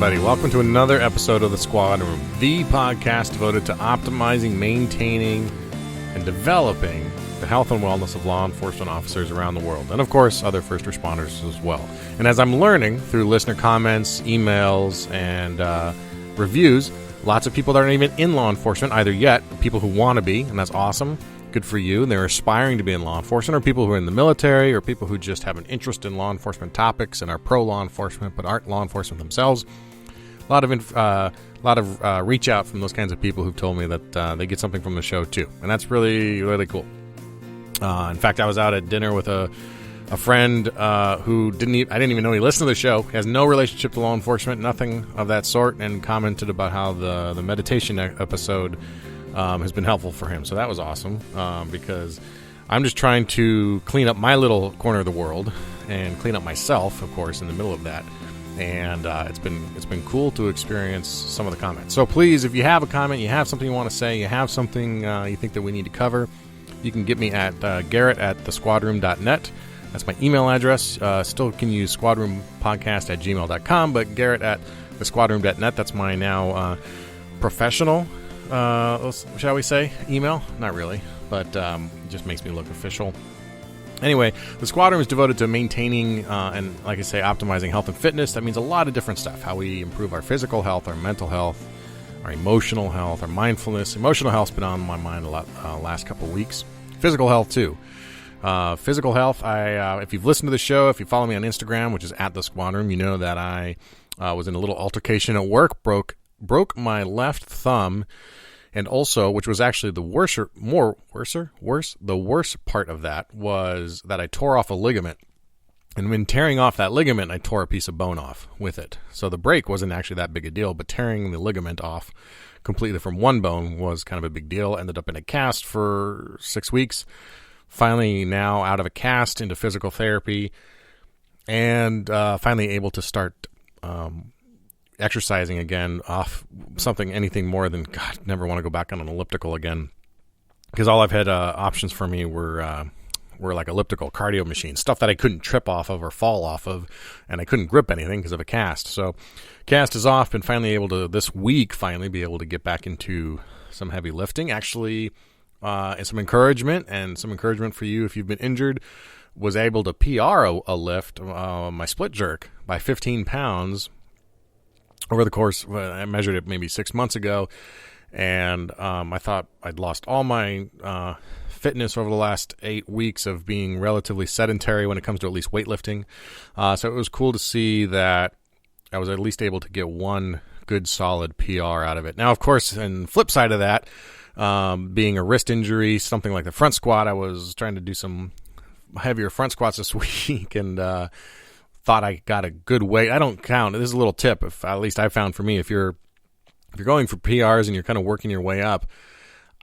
everybody. Welcome to another episode of The Squad Room, the podcast devoted to optimizing, maintaining, and developing the health and wellness of law enforcement officers around the world, and of course, other first responders as well. And as I'm learning through listener comments, emails, and reviews, lots of people that aren't even in law enforcement either yet, people who want to be, and that's awesome. Good for you. They're aspiring to be in law enforcement, or people who are in the military, or people who just have an interest in law enforcement topics and are pro-law enforcement but aren't law enforcement themselves. A lot of reach out from those kinds of people who've told me that they get something from the show too, and that's really, really cool. In fact, I was out at dinner with a friend who I didn't even know he listened to the show. He has no relationship to law enforcement, nothing of that sort, and commented about how the meditation episode has been helpful for him. So that was awesome, because I'm just trying to clean up my little corner of the world and clean up myself, of course, in the middle of that. And it's been cool to experience some of the comments. So please, if you have a comment, you have something you want to say, you have something you think that we need to cover, you can get me at Garrett@thesquadroom.net. That's my email address. Still can use squadroompodcast@gmail.com, but Garrett@thesquadroom.net. That's my now professional, shall we say, email? Not really, but it just makes me look official. Anyway, the Squad Room is devoted to maintaining and, like I say, optimizing health and fitness. That means a lot of different stuff. How we improve our physical health, our mental health, our emotional health, our mindfulness. Emotional health's been on my mind a lot last couple of weeks. Physical health, too. Physical health, if you've listened to the show, if you follow me on Instagram, which is @thesquadroom, you know that I was in a little altercation at work, broke my left thumb, and also, which was actually the worst part of that was that I tore off a ligament. And when tearing off that ligament, I tore a piece of bone off with it. So the break wasn't actually that big a deal, but tearing the ligament off completely from one bone was kind of a big deal. Ended up in a cast for 6 weeks. Finally now out of a cast into physical therapy, and finally able to start exercising again off anything more than, God, never want to go back on an elliptical again, because all I've had options for me were like elliptical cardio machines, stuff that I couldn't trip off of or fall off of, and I couldn't grip anything because of a cast. So cast is off, and finally able to this week be able to get back into some heavy lifting. Actually, and some encouragement for you if you've been injured. Was able to PR a lift, my split jerk, by 15 pounds over the course. I measured it maybe 6 months ago, and I thought I'd lost all my fitness over the last 8 weeks of being relatively sedentary when it comes to at least weightlifting. So it was cool to see that I was at least able to get one good solid PR out of it. Now, of course, and flip side of that, being a wrist injury, something like the front squat, I was trying to do some heavier front squats this week, and thought I got a good weight. I don't count. This is a little tip, at least I found for me. If you're going for PRs and you're kind of working your way up,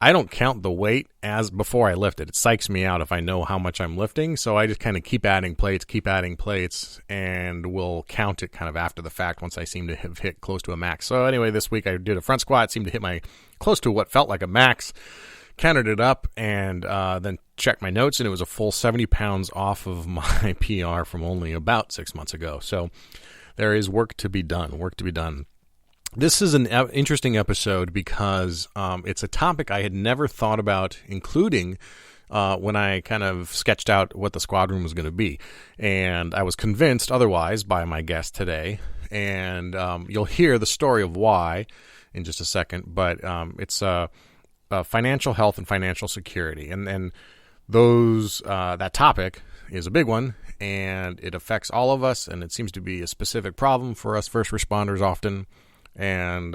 I don't count the weight as before I lift it. It psychs me out if I know how much I'm lifting, so I just kind of keep adding plates, and will count it kind of after the fact once I seem to have hit close to a max. So anyway, this week I did a front squat, seemed to hit close to what felt like a max, counted it up, and then checked my notes, and it was a full 70 pounds off of my PR from only about 6 months ago. So there is work to be done. This is an interesting episode because it's a topic I had never thought about including when I kind of sketched out what the Squad Room was going to be. And I was convinced otherwise by my guest today. And you'll hear the story of why in just a second. But it's financial health and financial security. And those that topic is a big one, and it affects all of us. And it seems to be a specific problem for us first responders often. And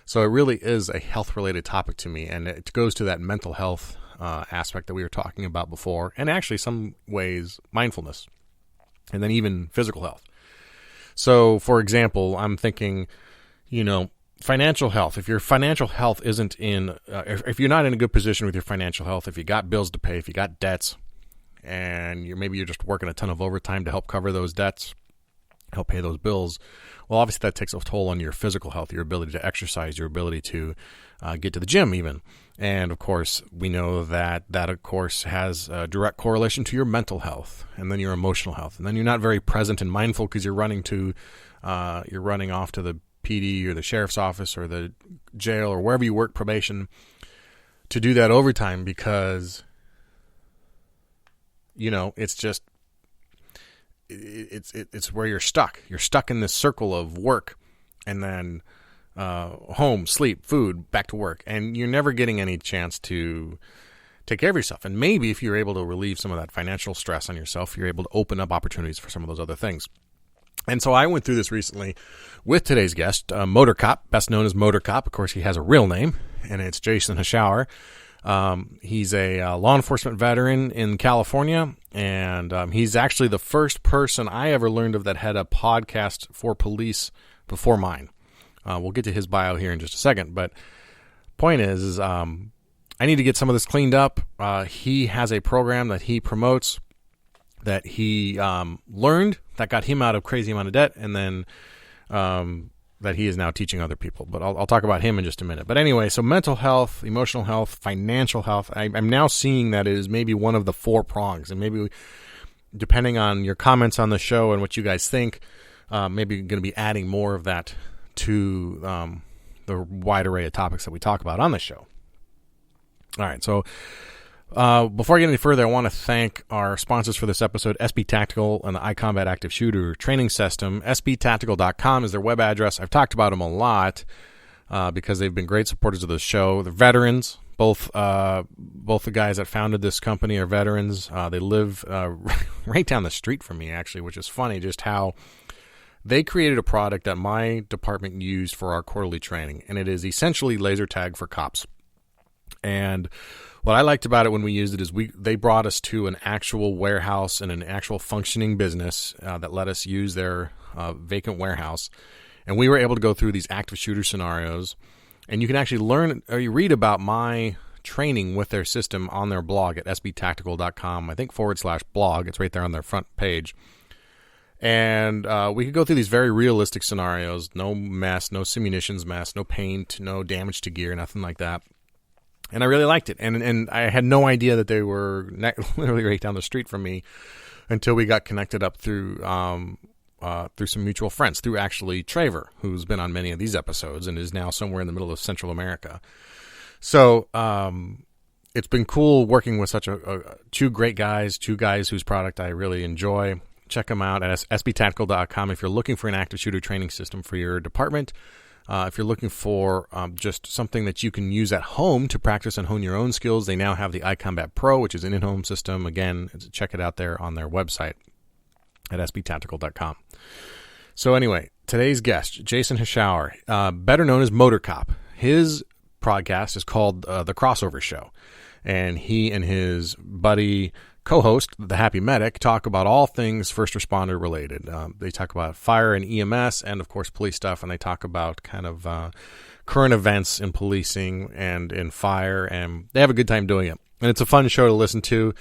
so it really is a health-related topic to me, and it goes to that mental health aspect that we were talking about before, and actually some ways mindfulness, and then even physical health. So, for example, I'm thinking, financial health. If your financial health isn't if you're not in a good position with your financial health, if you got bills to pay, if you got debts, and maybe you're just working a ton of overtime to help cover those debts, help pay those bills, well, obviously that takes a toll on your physical health, your ability to exercise, your ability to get to the gym even. And, of course, we know that of course, has a direct correlation to your mental health and then your emotional health. And then you're not very present and mindful because you're running off to the PD or the sheriff's office or the jail or wherever you work, probation, to do that overtime because, it's just, it's where you're stuck. You're stuck in this circle of work and then home, sleep, food, back to work. And you're never getting any chance to take care of yourself. And maybe if you're able to relieve some of that financial stress on yourself, you're able to open up opportunities for some of those other things. And so I went through this recently with today's guest, MotorCop, best known as MotorCop. Of course, he has a real name, and it's Jason Hashauer. He's a law enforcement veteran in California, and he's actually the first person I ever learned of that had a podcast for police before mine. We'll get to his bio here in just a second, but point is I need to get some of this cleaned up. He has a program that he promotes that he learned that got him out of crazy amount of debt, and then that he is now teaching other people. But I'll talk about him in just a minute. But anyway, so mental health, emotional health, financial health, I'm now seeing that it is maybe one of the 4 prongs. And maybe depending on your comments on the show and what you guys think, maybe going to be adding more of that to the wide array of topics that we talk about on the show. All right, so before I get any further, I want to thank our sponsors for this episode, SB Tactical and the iCombat Active Shooter Training System. SBTactical.com is their web address. I've talked about them a lot because they've been great supporters of the show. They're veterans. Both the guys that founded this company are veterans. They live right down the street from me, actually, which is funny just how they created a product that my department used for our quarterly training, and it is essentially laser tag for cops. And what I liked about it when we used it is they brought us to an actual warehouse and an actual functioning business that let us use their vacant warehouse. And we were able to go through these active shooter scenarios. And you can actually learn or you read about my training with their system on their blog at sbtactical.com, I think /blog. It's right there on their front page. And we could go through these very realistic scenarios. No mess, no simunitions mess, no paint, no damage to gear, nothing like that. And I really liked it. And I had no idea that they were literally right down the street from me until we got connected up through some mutual friends, through actually Traver, who's been on many of these episodes and is now somewhere in the middle of Central America. So it's been cool working with such two great guys, two guys whose product I really enjoy. Check them out at sbtactical.com if you're looking for an active shooter training system for your department. If you're looking for just something that you can use at home to practice and hone your own skills, they now have the iCombat Pro, which is an in-home system. Again, check it out there on their website at sbtactical.com. So anyway, today's guest, Jason Hashauer, better known as MotorCop. His podcast is called The Crossover Show, and he and his buddy co-host, the Happy Medic, talk about all things first responder related. They talk about fire and EMS and, of course, police stuff, and they talk about kind of current events in policing and in fire, and they have a good time doing it. And it's a fun show to listen to.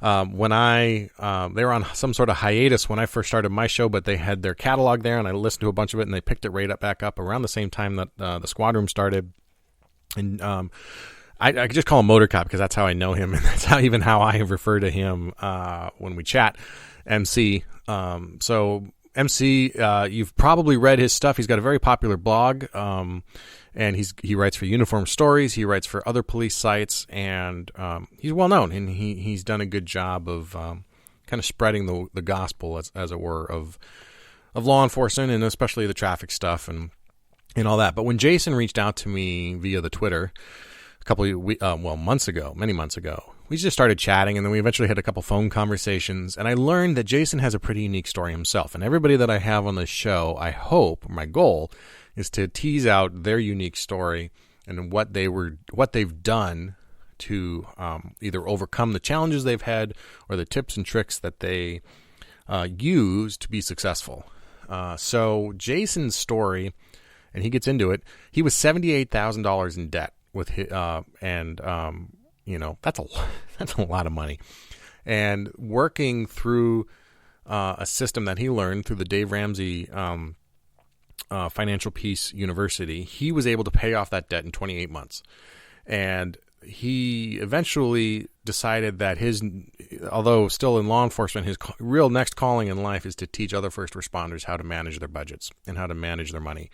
When they were on some sort of hiatus when I first started my show, but they had their catalog there, and I listened to a bunch of it, and they picked it right back up around the same time that the Squad Room started. And I could just call him MotorCop because that's how I know him, and that's how I refer to him when we chat. MC. So MC, you've probably read his stuff. He's got a very popular blog, and he writes for Uniform Stories. He writes for other police sites, and he's well known, and he's done a good job of kind of spreading the gospel, as it were, of law enforcement, and especially the traffic stuff and all that. But when Jason reached out to me via the Twitter a couple of many months ago, we just started chatting, and then we eventually had a couple phone conversations, and I learned that Jason has a pretty unique story himself. And everybody that I have on the show, I hope, my goal, is to tease out their unique story and what they've done to either overcome the challenges they've had or the tips and tricks that they use to be successful. So Jason's story, and he gets into it, he was $78,000 in debt with his, that's a lot of money. And working through a system that he learned through the Dave Ramsey Financial Peace University, he was able to pay off that debt in 28 months. And he eventually decided that although still in law enforcement, his real next calling in life is to teach other first responders how to manage their budgets and how to manage their money.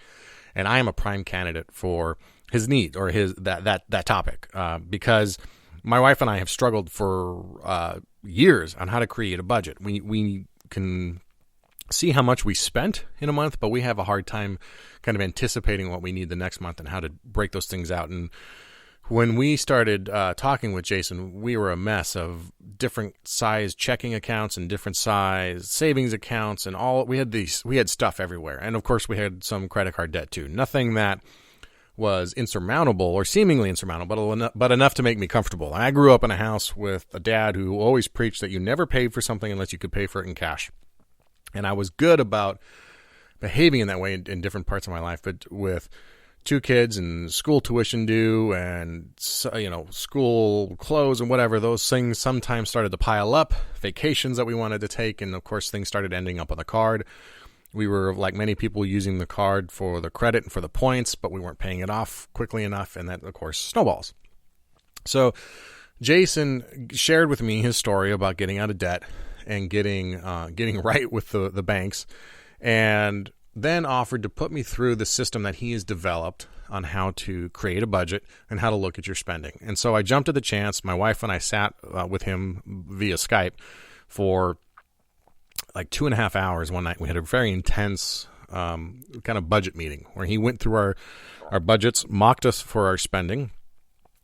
and I am a prime candidate for his need or his that topic because my wife and I have struggled for years on how to create a budget. We can see how much we spent in a month, but we have a hard time kind of anticipating what we need the next month and how to break those things out. And when we started talking with Jason, we were a mess of different size checking accounts and different size savings accounts, and we had stuff everywhere. And of course, we had some credit card debt too. Nothing that was insurmountable or seemingly insurmountable, but enough to make me comfortable. I grew up in a house with a dad who always preached that you never paid for something unless you could pay for it in cash. And I was good about behaving in that way in different parts of my life, but with 2 kids and school tuition due and, school clothes and whatever, those things sometimes started to pile up, vacations that we wanted to take, and of course things started ending up on the card. We were, like many people, using the card for the credit and for the points, but we weren't paying it off quickly enough, and that, of course, snowballs. So Jason shared with me his story about getting out of debt and getting right with the banks, and then offered to put me through the system that he has developed on how to create a budget and how to look at your spending. And so I jumped at the chance. My wife and I sat with him via Skype for like 2.5 hours one night. We had a very intense kind of budget meeting where he went through our budgets, mocked us for our spending,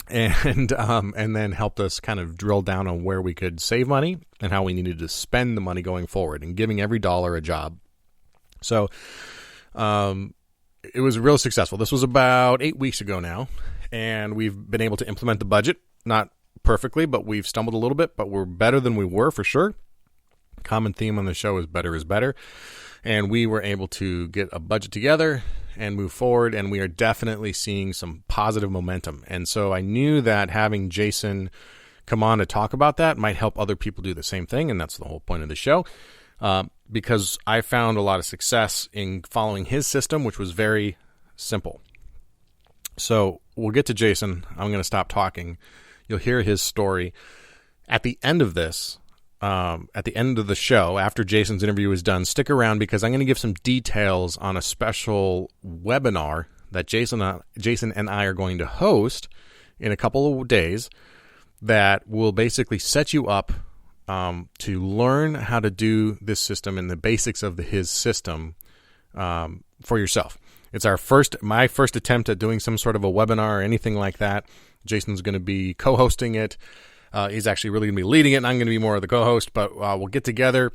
and then helped us kind of drill down on where we could save money and how we needed to spend the money going forward, and giving every dollar a job. So it was real successful. This was about 8 weeks ago now, and we've been able to implement the budget. Not perfectly, but we've stumbled a little bit, but we're better than we were for sure. Common theme on the show is better is better. And we were able to get a budget together and move forward, and we are definitely seeing some positive momentum. And so I knew that having Jason come on to talk about that might help other people do the same thing, and that's the whole point of the show. Because I found a lot of success in following his system, which was very simple. So we'll get to Jason. I'm going to stop talking. You'll hear his story. At the end of this, at the end of the show, after Jason's interview is done, stick around because I'm going to give some details on a special webinar that Jason and I are going to host in a couple of days that will basically set you up to learn how to do this system and the basics of his system for yourself. It's my first attempt at doing some sort of a webinar or anything like that. Jason's going to be co-hosting it. He's actually really going to be leading it, and I'm going to be more of the co-host, but we'll get together.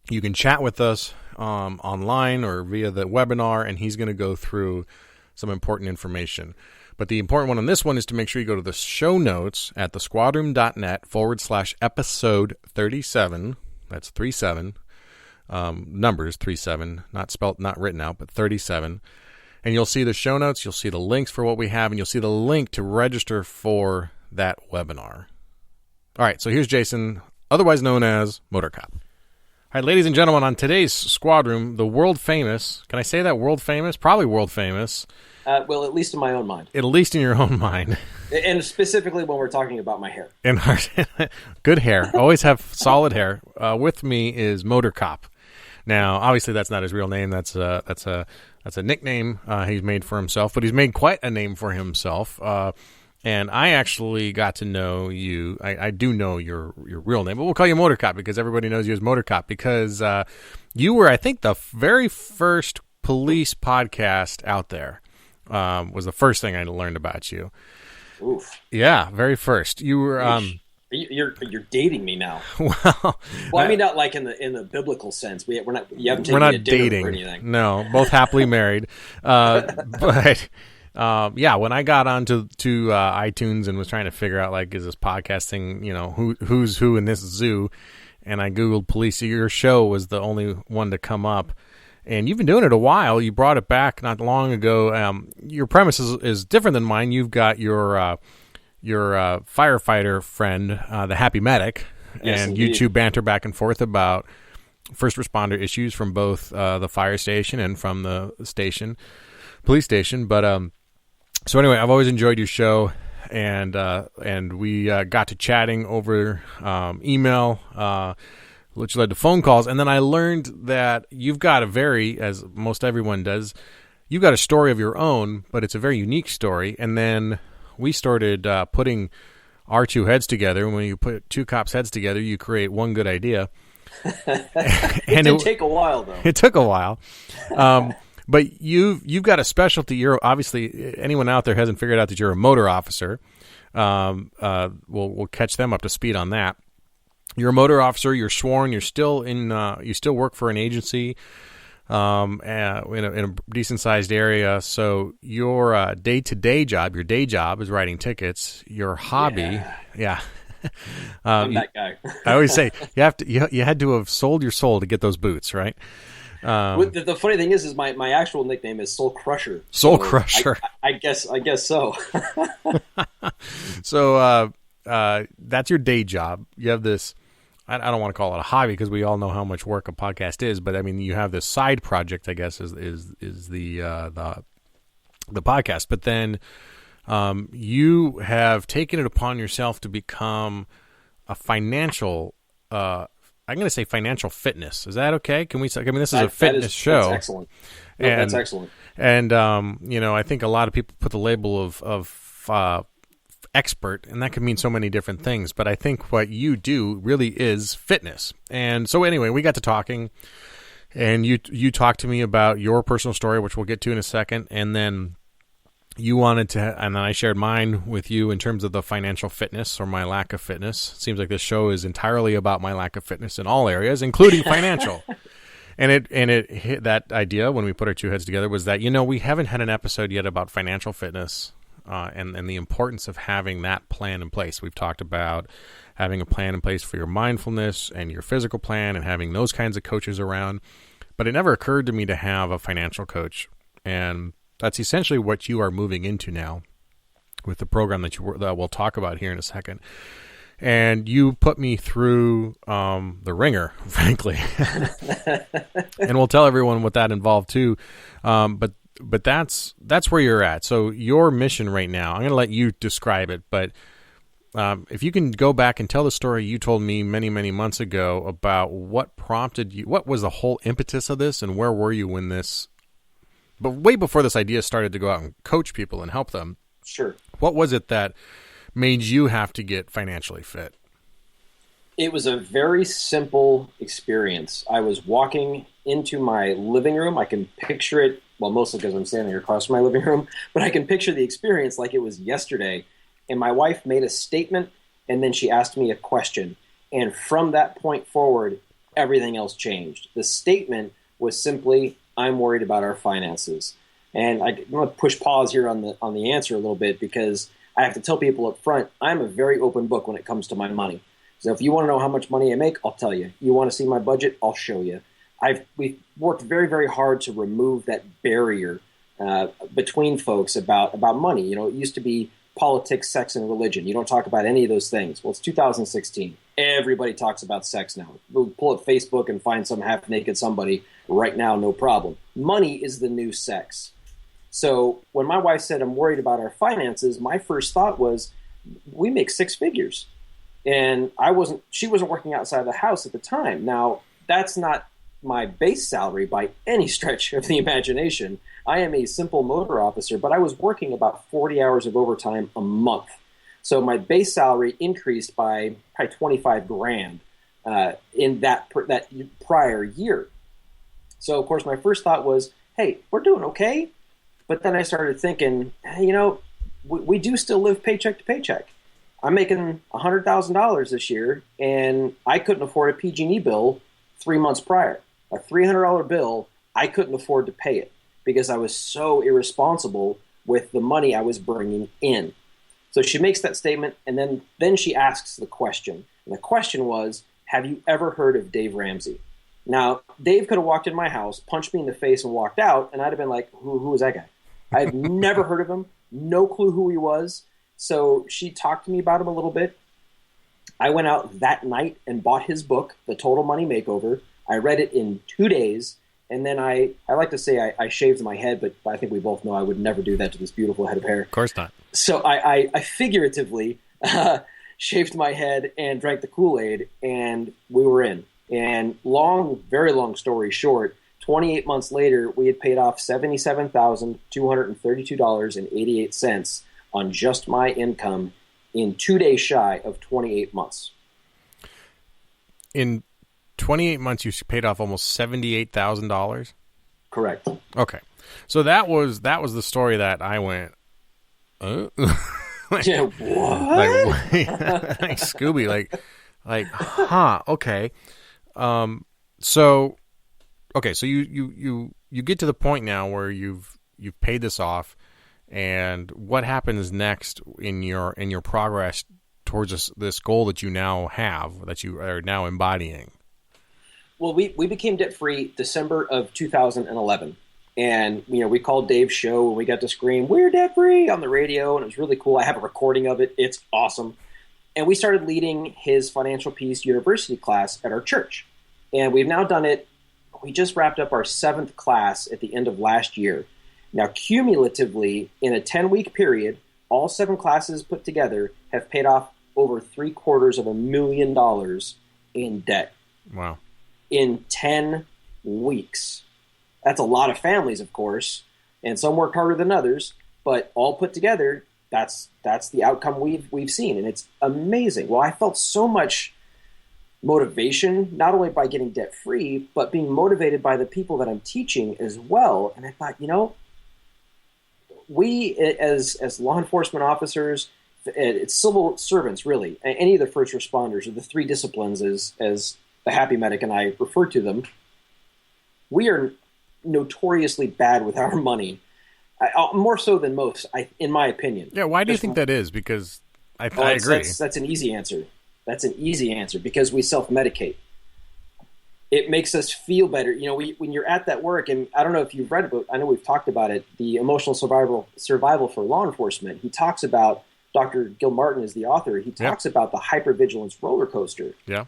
You can chat with us online or via the webinar, and he's going to go through some important information. But the important one on this one is to make sure you go to the show notes at thesquadroom.net/episode 37. That's 37. Numbers 37, not spelled, not written out, but 37. And you'll see the show notes. You'll see the links for what we have, and you'll see the link to register for that webinar. All right, so here's Jason, otherwise known as MotorCop. All right, ladies and gentlemen, on today's Squad Room, the world famous, can I say that, world famous? Probably world famous. Well, at least in my own mind. At least in your own mind. And specifically when we're talking about my hair. And good hair. Always have solid hair. With me is MotorCop. Now, obviously, that's not his real name. That's a nickname he's made for himself, but he's made quite a name for himself. And I actually got to know you. I do know your real name, but we'll call you MotorCop because everybody knows you as MotorCop because you were, I think, the very first police podcast out there. Was the first thing I learned about you. Oof. Yeah, very first. You were. You're dating me now. Well, I mean, not like in the biblical sense. We're not. You haven't taken we're not me to dinner dating. or anything. No, both happily married. But yeah, when I got onto iTunes and was trying to figure out like, is this podcasting? Who's who in this zoo? And I googled police. Your show was the only one to come up. And you've been doing it a while. You brought it back not long ago. Your premise is different than mine. You've got your firefighter friend, the Happy Medic, yes, and indeed. You two banter back and forth about first responder issues from both the fire station and from the police station. But so anyway, I've always enjoyed your show, and we got to chatting over email. Which led to phone calls, and then I learned that you've got a very, as most everyone does, you've got a story of your own, but it's a very unique story. And then we started putting our two heads together. And when you put two cops' heads together, you create one good idea. It did take a while, though. It took a while. But you've got a specialty. You're obviously, anyone out there hasn't figured out that you're a motor officer. We'll catch them up to speed on that. You're a motor officer. You're sworn. You're still you still work for an agency, in a decent sized area. So your day-to-day job, your day job is writing tickets. Your hobby, yeah. I'm that guy. I always say you had to have sold your soul to get those boots, right? The funny thing is my actual nickname is Soul Crusher. Soul Crusher. I guess so. So that's your day job. You have this. I don't want to call it a hobby because we all know how much work a podcast is. But I mean, you have this side project. I guess is the podcast. But then you have taken it upon yourself to become a financial. I'm going to say financial fitness. Is that okay? Can we? I mean, this is a fitness show. That's excellent. That's excellent. And I think a lot of people put the label of expert, and that can mean so many different things. But I think what you do really is fitness. And so anyway, we got to talking, and you talked to me about your personal story, which we'll get to in a second, and then you wanted to, and then I shared mine with you in terms of the financial fitness or my lack of fitness. It seems like this show is entirely about my lack of fitness in all areas, including financial. And it hit that idea when we put our two heads together was that, we haven't had an episode yet about financial fitness and the importance of having that plan in place. We've talked about having a plan in place for your mindfulness and your physical plan and having those kinds of coaches around. But it never occurred to me to have a financial coach. And that's essentially what you are moving into now with the program that we'll talk about here in a second. And you put me through the ringer, frankly. And we'll tell everyone what that involved too. But that's where you're at. So your mission right now, I'm going to let you describe it, but if you can go back and tell the story you told me many, many months ago about what prompted you, what was the whole impetus of this, and where were you when this, but way before this idea started to go out and coach people and help them. Sure. What was it that made you have to get financially fit? It was a very simple experience. I was walking into my living room. I can picture it, well, mostly because I'm standing across from my living room, but I can picture the experience like it was yesterday. And my wife made a statement, and then she asked me a question. And from that point forward, everything else changed. The statement was simply, I'm worried about our finances. And I'm going to push pause here on the answer a little bit because I have to tell people up front, I'm a very open book when it comes to my money. So if you want to know how much money I make, I'll tell you. You want to see my budget, I'll show you. We've worked very, very hard to remove that barrier between folks about money. It used to be politics, sex, and religion. You don't talk about any of those things. Well, it's 2016. Everybody talks about sex now. We'll pull up Facebook and find some half-naked somebody right now, no problem. Money is the new sex. So when my wife said, I'm worried about our finances, my first thought was, we make six figures. And she wasn't working outside the house at the time. Now, that's not my base salary by any stretch of the imagination. I am a simple motor officer, but I was working about 40 hours of overtime a month. So my base salary increased by probably 25 grand in that prior year. So, of course, my first thought was, hey, we're doing okay. But then I started thinking, hey, we do still live paycheck to paycheck. I'm making $100,000 this year, and I couldn't afford a PG&E bill 3 months prior. A $300 bill, I couldn't afford to pay it because I was so irresponsible with the money I was bringing in. So she makes that statement, and then she asks the question. And the question was, have you ever heard of Dave Ramsey? Now, Dave could have walked in my house, punched me in the face, and walked out, and I'd have been like, who is that guy? I've never heard of him, no clue who he was. So she talked to me about him a little bit. I went out that night and bought his book, The Total Money Makeover. I read it in 2 days, and then I like to say I shaved my head, but I think we both know I would never do that to this beautiful head of hair. Of course not. So I figuratively shaved my head and drank the Kool-Aid, and we were in. And very long story short, 28 months later, we had paid off $77,232.88 on just my income in 2 days shy of 28 months. In 28 months, you paid off almost $78,000? Correct. Okay. So that was the story that I went, Yeah, what? like Scooby, huh, okay. So you get to the point now where you've paid this off, and what happens next in your progress towards this goal that you now have, that you are now embodying? Well, we became debt free December of 2011. And, we called Dave's show and we got to scream, "We're debt free" on the radio. And it was really cool. I have a recording of it. It's awesome. And we started leading his Financial Peace University class at our church. And we've now done it. We just wrapped up our 7th class at the end of last year. Now, cumulatively, in a 10-week period, all 7 classes put together have paid off over $750,000 in debt. Wow. In 10 weeks. That's a lot of families, of course, and some work harder than others, but all put together, that's the outcome we've seen, and it's amazing. Well, I felt so much motivation, not only by getting debt free, but being motivated by the people that I'm teaching as well. And I thought, we as law enforcement officers, it's civil servants, really, any of the first responders, or the 3 disciplines as the Happy Medic and I refer to them, we are notoriously bad with our money, more so than most, in my opinion. Yeah, why do you think that is? Because I agree. That's an easy answer. That's an easy answer, because we self-medicate. It makes us feel better. When you're at that work, and I don't know if you've read about, I know we've talked about it, the emotional survival for law enforcement. He talks about, Dr. Gil Martin is the author, he talks about the hypervigilance roller coaster. Yeah.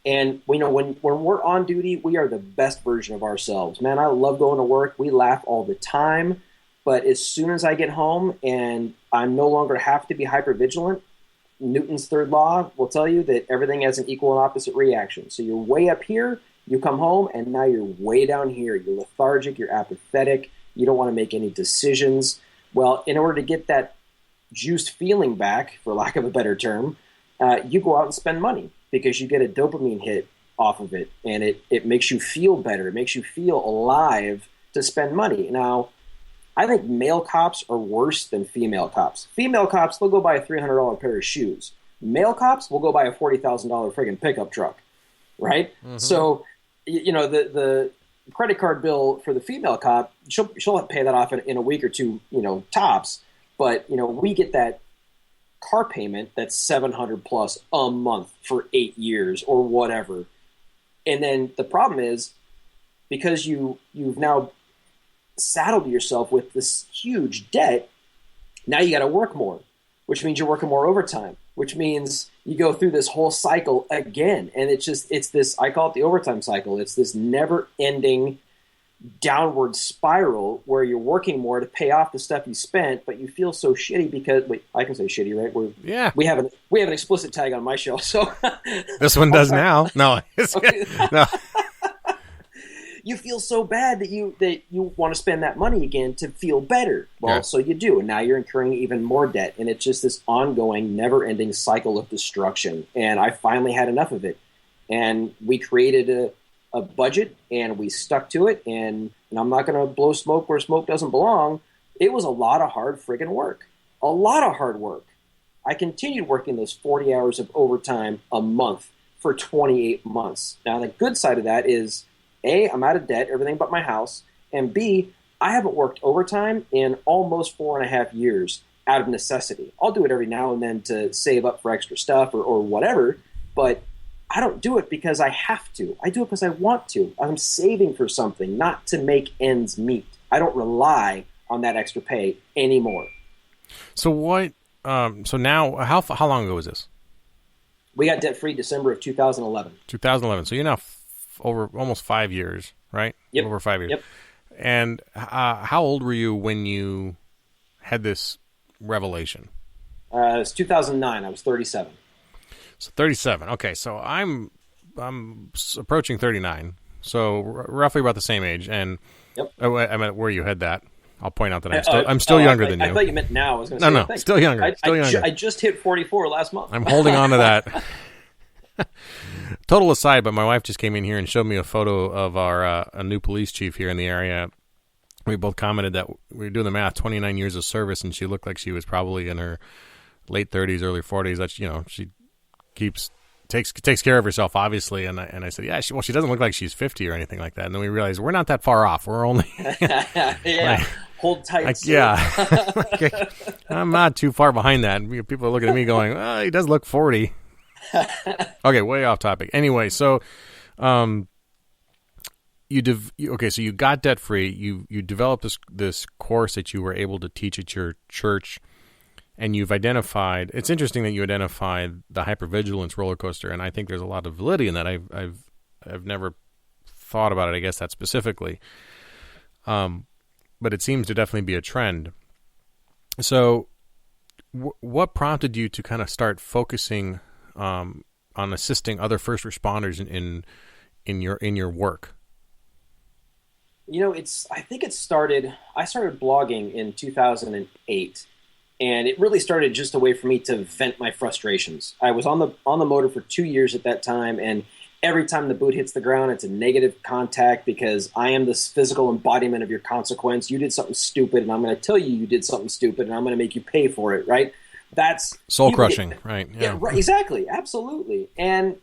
And when we're on duty, we are the best version of ourselves. Man, I love going to work. We laugh all the time. But as soon as I get home and I no longer have to be hypervigilant, Newton's 3rd law will tell you that everything has an equal and opposite reaction. So you're way up here, you come home, and now you're way down here. You're lethargic, you're apathetic, you don't want to make any decisions. Well, in order to get that juiced feeling back, for lack of a better term, you go out and spend money, because you get a dopamine hit off of it, and it makes you feel better. It makes you feel alive to spend money. Now, I think male cops are worse than female cops. Female cops, they'll go buy a $300 pair of shoes. Male cops will go buy a $40,000 friggin' pickup truck, right? Mm-hmm. So, the credit card bill for the female cop, she'll pay that off in a week or two, tops. But, we get that car payment that's $700 plus a month for 8 years or whatever. And then the problem is, because you've now saddled yourself with this huge debt, now you got to work more, which means you're working more overtime, which means you go through this whole cycle again. And it's this, I call it the overtime cycle. It's this never ending downward spiral where you're working more to pay off the stuff you spent, but you feel so shitty because, wait, I can say shitty, right? We have an explicit tag on my show, so this one does now. No, okay. No. You feel so bad that you want to spend that money again to feel better. Well, So you do, and now you're incurring even more debt, and it's just this ongoing, never-ending cycle of destruction. And I finally had enough of it, and we created a budget, and we stuck to it, and I'm not going to blow smoke where smoke doesn't belong. It was a lot of hard friggin' work. A lot of hard work. I continued working those 40 hours of overtime a month for 28 months. Now, the good side of that is, A, I'm out of debt, everything but my house, and B, I haven't worked overtime in almost 4.5 years out of necessity. I'll do it every now and then to save up for extra stuff or whatever, but I don't do it because I have to. I do it because I want to. I'm saving for something, not to make ends meet. I don't rely on that extra pay anymore. So what? So now, how long ago was this? We got debt free December of 2011. 2011. So you're now over almost 5 years, right? Yep. Over 5 years. Yep. And how old were you when you had this revelation? It was 2009. I was 37. So 37. Okay, so I'm approaching 39. So roughly about the same age. And Yep. I meant where you had that. I'll point out that I'm still younger than you. I thought you meant now. I was going to say, no, still younger. I just hit 44 last month. I'm holding on to that. Total aside, but my wife just came in here and showed me a photo of our a new police chief here in the area. We both commented that we were doing the math, 29 years of service, and she looked like she was probably in her late 30s, early 40s. That's, she takes care of herself, obviously. And I said, yeah, she doesn't look like she's 50 or anything like that. And then we realized we're not that far off. We're only hold tight. I'm not too far behind that. And people are looking at me going, oh, he does look 40. Okay, way off topic. Anyway, so so you got debt free. You developed this course that you were able to teach at your church, and you've identified. It's interesting that you identified the hypervigilance roller coaster, and I think there's a lot of validity in that. I've never thought about it, I guess, that specifically, but it seems to definitely be a trend. So, what prompted you to kind of start focusing on assisting other first responders in your work? I think I started blogging in 2008, and it really started just a way for me to vent my frustrations. I was on the motor for 2 years at that time, and every time the boot hits the ground, it's a negative contact because I am this physical embodiment of your consequence. You did something stupid, and I'm going to tell you did something stupid, and I'm going to make you pay for it, right? That's soul crushing, right? Yeah, right, exactly, absolutely. And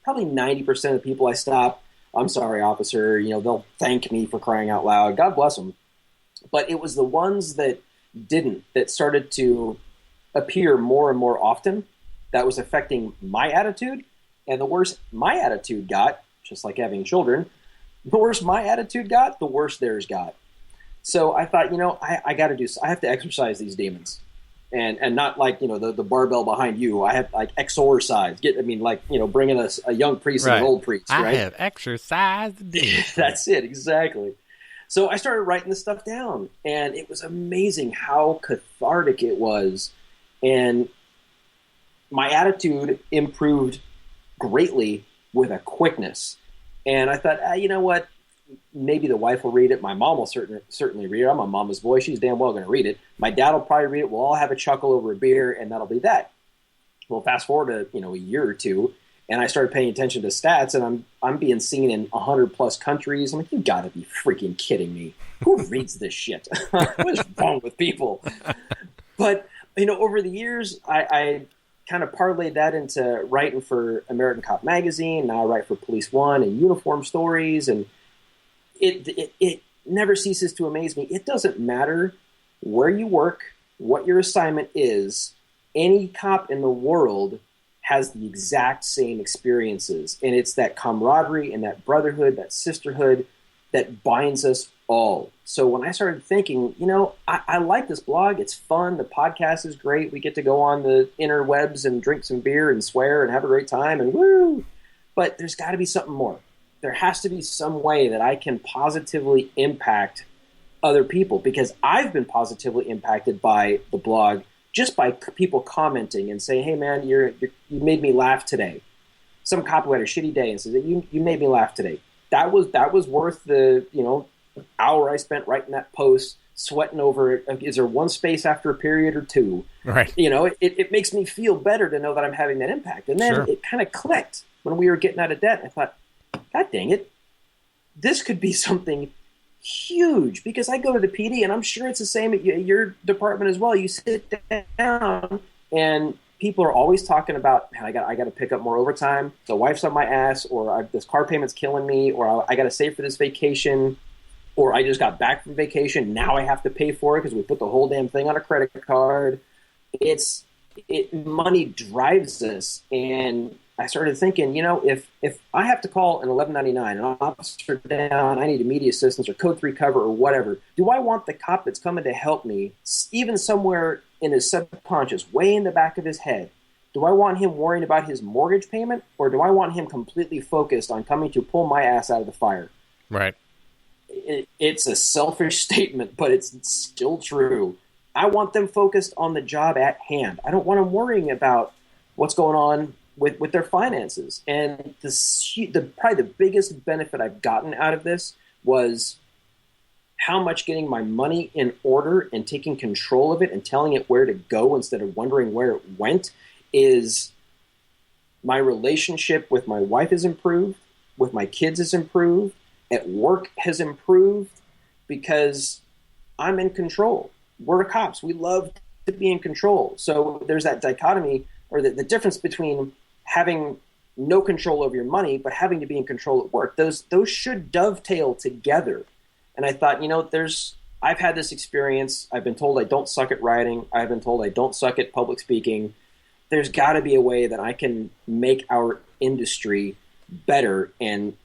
probably 90% of the people I stop, I'm sorry, officer. They'll thank me for crying out loud. God bless them. But it was the ones that didn't, that started to appear more and more often, that was affecting my attitude. And the worse my attitude got, just like having children, the worse my attitude got, the worse theirs got. So I thought, I got to I have to exercise these demons. And not like, the barbell behind you. I have like exorcise. Bringing a young priest and an old priest, right? I have exercised. That's it, exactly. So I started writing this stuff down, and it was amazing how cathartic it was. And my attitude improved greatly with a quickness. And I thought, you know what? Maybe the wife will read it. My mom will certainly read it. I'm a mama's boy. She's damn well going to read it. My dad will probably read it. We'll all have a chuckle over a beer, and that'll be that. Well, fast forward to a year or two, and I started paying attention to stats, and I'm being seen in 100+ countries. I'm like, you got to be freaking kidding me. Who reads this shit? What is wrong with people? But over the years, I kind of parlayed that into writing for American Cop magazine. Now I write for Police One and Uniform Stories, and it never ceases to amaze me. It doesn't matter where you work, what your assignment is. Any cop in the world has the exact same experiences. And it's that camaraderie and that brotherhood, that sisterhood that binds us all. So when I started thinking, I like this blog. It's fun. The podcast is great. We get to go on the interwebs and drink some beer and swear and have a great time and woo. But there's got to be something more. There has to be some way that I can positively impact other people, because I've been positively impacted by the blog just by people commenting and saying, hey man, you made me laugh today. Some cop who had a shitty day and says, you made me laugh today. That was worth the hour I spent writing that post, sweating over it. Is there one space after a period or two? Right. It makes me feel better to know that I'm having that impact. And then It kind of clicked when we were getting out of debt. I thought, God dang it, this could be something huge, because I go to the PD, and I'm sure it's the same at your department as well. You sit down, and people are always talking about, man, I got to pick up more overtime. The wife's on my ass, or this car payment's killing me, or I got to save for this vacation, or I just got back from vacation. Now I have to pay for it because we put the whole damn thing on a credit card. Money drives us, and I started thinking, if I have to call an 1199, an officer down, I need immediate assistance or code 3 cover or whatever, do I want the cop that's coming to help me, even somewhere in his subconscious, way in the back of his head, do I want him worrying about his mortgage payment, or do I want him completely focused on coming to pull my ass out of the fire? Right. It's a selfish statement, but it's still true. I want them focused on the job at hand. I don't want them worrying about what's going on with their finances. And the probably the biggest benefit I've gotten out of this was how much getting my money in order and taking control of it and telling it where to go instead of wondering where it went is my relationship with my wife has improved, with my kids has improved, at work has improved because I'm in control. We're cops. We love to be in control. So there's that dichotomy or the difference between having no control over your money but having to be in control at work. Those should dovetail together. And I thought, I've had this experience. I've been told I don't suck at writing. I've been told I don't suck at public speaking. There's got to be a way that I can make our industry better. And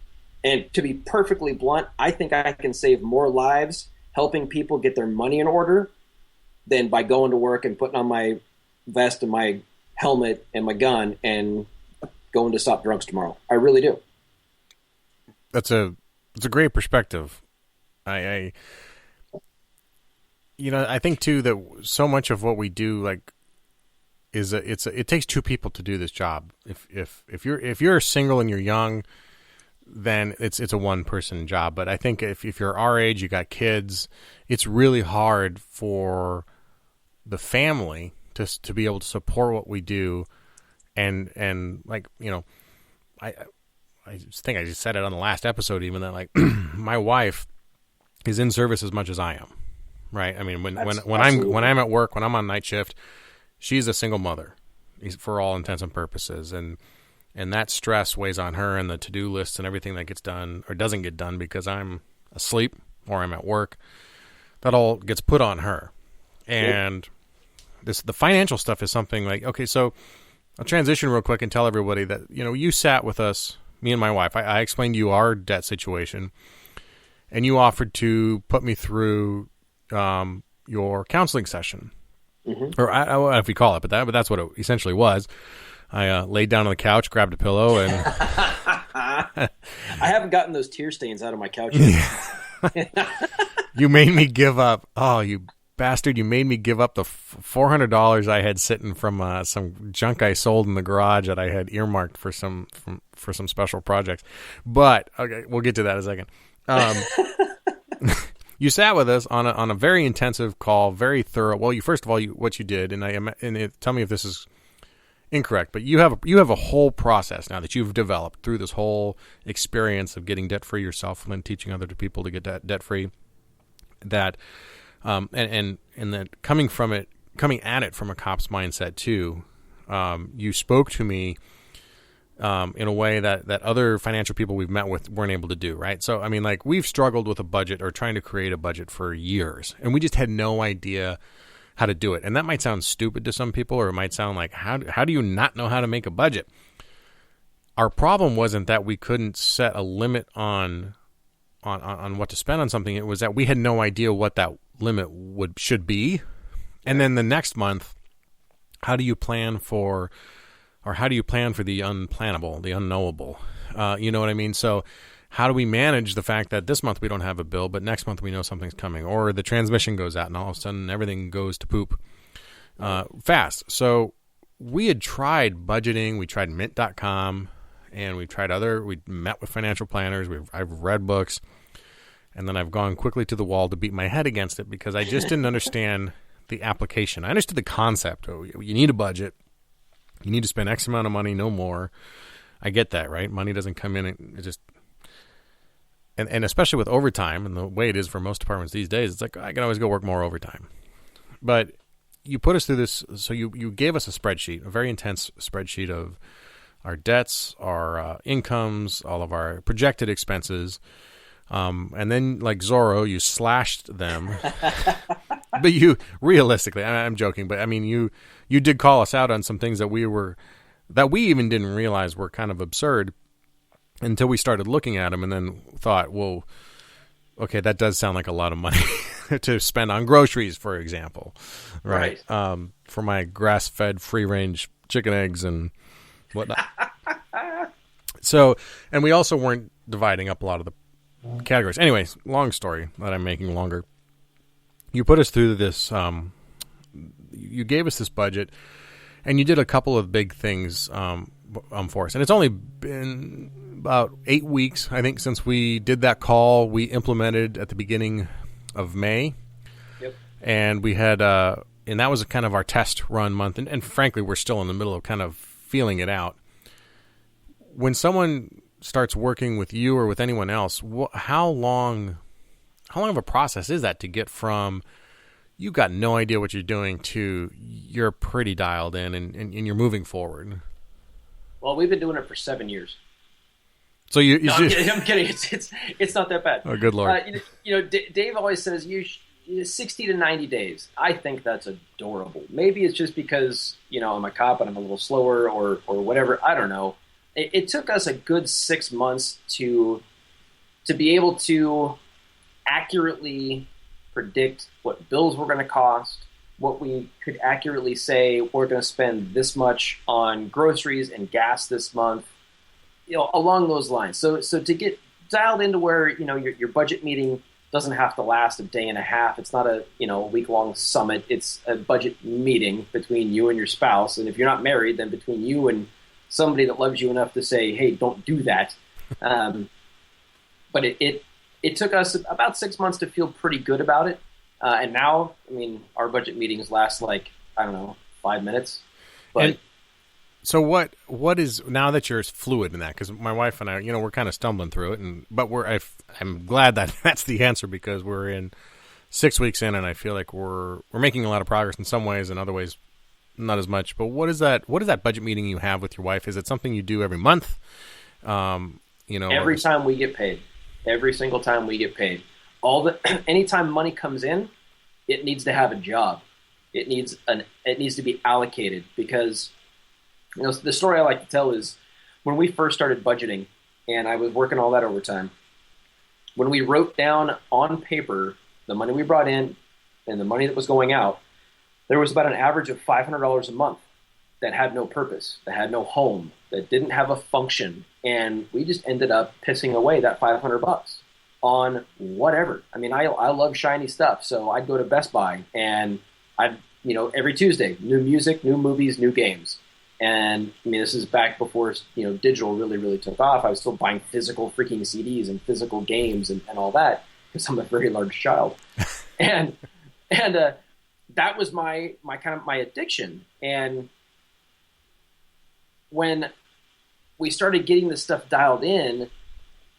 to be perfectly blunt, I think I can save more lives helping people get their money in order than by going to work and putting on my vest and my helmet and my gun and going to stop drugs tomorrow. I really do. It's a great perspective. I think too that so much of what we do it takes two people to do this job. If you're single and you're young, then it's a one person job. But I think if you're our age, you got kids, it's really hard for the family to be able to support what we do. And I think I just said it on the last episode, even that my wife is in service as much as I am, right? I mean, when I'm at work, when I'm on night shift, she's a single mother for all intents and purposes. And that stress weighs on her and the to-do lists and everything that gets done or doesn't get done because I'm asleep or I'm at work. That all gets put on her. And the financial stuff is something okay, so I'll transition real quick and tell everybody that, you sat with us, me and my wife. I explained to you our debt situation, and you offered to put me through your counseling session. Mm-hmm. Or I don't know if you call it, but that's what it essentially was. I laid down on the couch, grabbed a pillow, and I haven't gotten those tear stains out of my couch yet. You made me give up. Oh, you bastard! You made me give up the $400 I had sitting from some junk I sold in the garage that I had earmarked for some special projects. But okay, we'll get to that in a second. You sat with us on a very intensive call, very thorough. Well, first of all, what you did, tell me if this is incorrect, but you have a whole process now that you've developed through this whole experience of getting debt free yourself and then teaching other people to get debt free. That and that coming at it from a cop's mindset too. You spoke to me in a way that other financial people we've met with weren't able to do, right? So, I mean, we've struggled with a budget or trying to create a budget for years, and we just had no idea how to do it. And that might sound stupid to some people, or it might sound like, how do you not know how to make a budget? Our problem wasn't that we couldn't set a limit on what to spend on something. It was that we had no idea what that limit should be. And then the next month, how do you plan for the unplannable, the unknowable? You know what I mean? So how do we manage the fact that this month we don't have a bill, but next month we know something's coming, or the transmission goes out and all of a sudden everything goes to poop fast? So we had tried budgeting. We tried mint.com, and we met with financial planners. I've read books, and then I've gone quickly to the wall to beat my head against it because I just didn't understand the application. I understood the concept. Oh, you need a budget. You need to spend X amount of money, no more. I get that, right? Money doesn't come in. It just, and especially with overtime and the way it is for most departments these days, it's I can always go work more overtime. But you put us through this. So you gave us a spreadsheet, a very intense spreadsheet of our debts, our incomes, all of our projected expenses. And then like Zorro, you slashed them. But you realistically, I'm joking, but I mean, you did call us out on some things that we even didn't realize were kind of absurd until we started looking at them and then thought, well, okay, that does sound like a lot of money to spend on groceries, for example, right? For my grass-fed free-range chicken eggs and whatnot. So, and we also weren't dividing up a lot of the categories. Anyways, long story that I'm making longer. You put us through this, you gave us this budget, and you did a couple of big things for us. And it's only been about 8 weeks, I think, since we did that call. We implemented at the beginning of May. Yep. And we had, and that was kind of our test run month. And frankly, we're still in the middle of kind of feeling it out. When someone starts working with you or with anyone else, how long of a process is that to get from you got no idea what you're doing to you're pretty dialed in and you're moving forward? Well, we've been doing it for 7 years. So No, I'm kidding. It's not that bad. Oh, good Lord. Dave always says 60 to 90 days. I think that's adorable. Maybe it's just because, I'm a cop and I'm a little slower or whatever. I don't know. It took us a good 6 months to be able to accurately predict what bills were going to cost, what we could accurately say we're going to spend this much on groceries and gas this month, along those lines. So to get dialed into where, your budget meeting doesn't have to last a day and a half. It's not a, week-long summit. It's a budget meeting between you and your spouse. And if you're not married, then between you and somebody that loves you enough to say, hey, don't do that. But it took us about 6 months to feel pretty good about it. And now, our budget meetings last 5 minutes. But and so what is, now that you're fluid in that, because my wife and I, we're kind of stumbling through it, but I'm glad that that's the answer, because we're in 6 weeks in, and I feel like we're making a lot of progress in some ways, and other ways not as much. But what is that budget meeting you have with your wife? Is it something you do every month? Every time we get paid. Every single time we get paid. Anytime money comes in, it needs to have a job. It needs to be allocated, because the story I like to tell is when we first started budgeting and I was working all that overtime, when we wrote down on paper the money we brought in and the money that was going out, there was about an average of $500 a month that had no purpose, that had no home, that didn't have a function. And we just ended up pissing away that $500 on whatever. I love shiny stuff. So I'd go to Best Buy and every Tuesday, new music, new movies, new games. And this is back before, digital really, really took off. I was still buying physical freaking CDs and physical games and all that, because I'm a very large child. and that was my addiction. And when we started getting this stuff dialed in,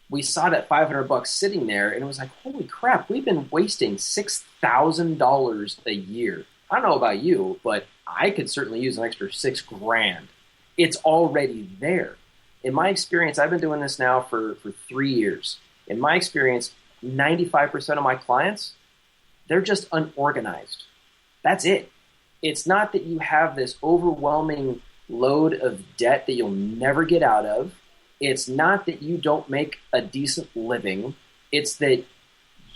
we saw that $500 sitting there, and it was like, holy crap, we've been wasting $6,000 a year. I don't know about you, but I could certainly use an extra $6,000. It's already there. In my experience, I've been doing this now for 3 years. In my experience, 95% of my clients, they're just unorganized. That's it. It's not that you have this overwhelming load of debt that you'll never get out of. It's not that you don't make a decent living. It's that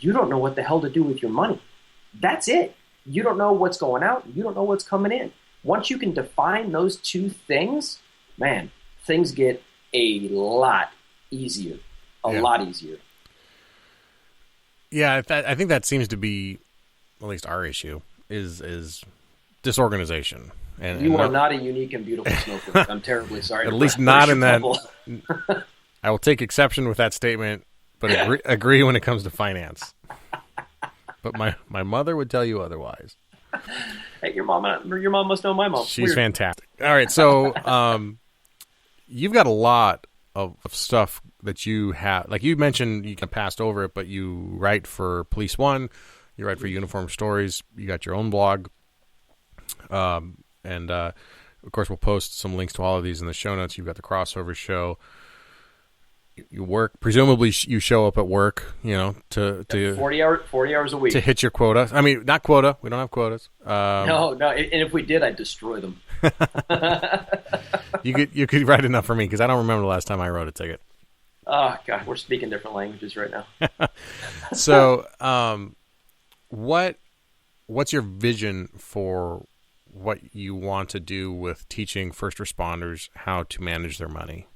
you don't know what the hell to do with your money. That's it. You don't know what's going out. You don't know what's coming in. Once you can define those two things, man, things get a lot easier. A lot easier. Yeah, I think that seems to be at least our issue is disorganization. And you are not a unique and beautiful snowflake. I'm terribly sorry. At least not in that. I will take exception with that statement, but agree when it comes to finance. But my mother would tell you otherwise. Hey, your mom must know my mom. She's fantastic. All right, so you've got a lot of stuff that you have. Like you mentioned, you kind of passed over it, but you write for Police One, you write for Uniform Stories, you got your own blog. And of course, we'll post some links to all of these in the show notes. You've got the crossover show. You work, presumably you show up at work, to 40 hours a week to hit your quota. I mean, not quota. We don't have quotas. No. And if we did, I'd destroy them. You could write enough for me, because I don't remember the last time I wrote a ticket. Oh God, we're speaking different languages right now. So, what's your vision for what you want to do with teaching first responders how to manage their money?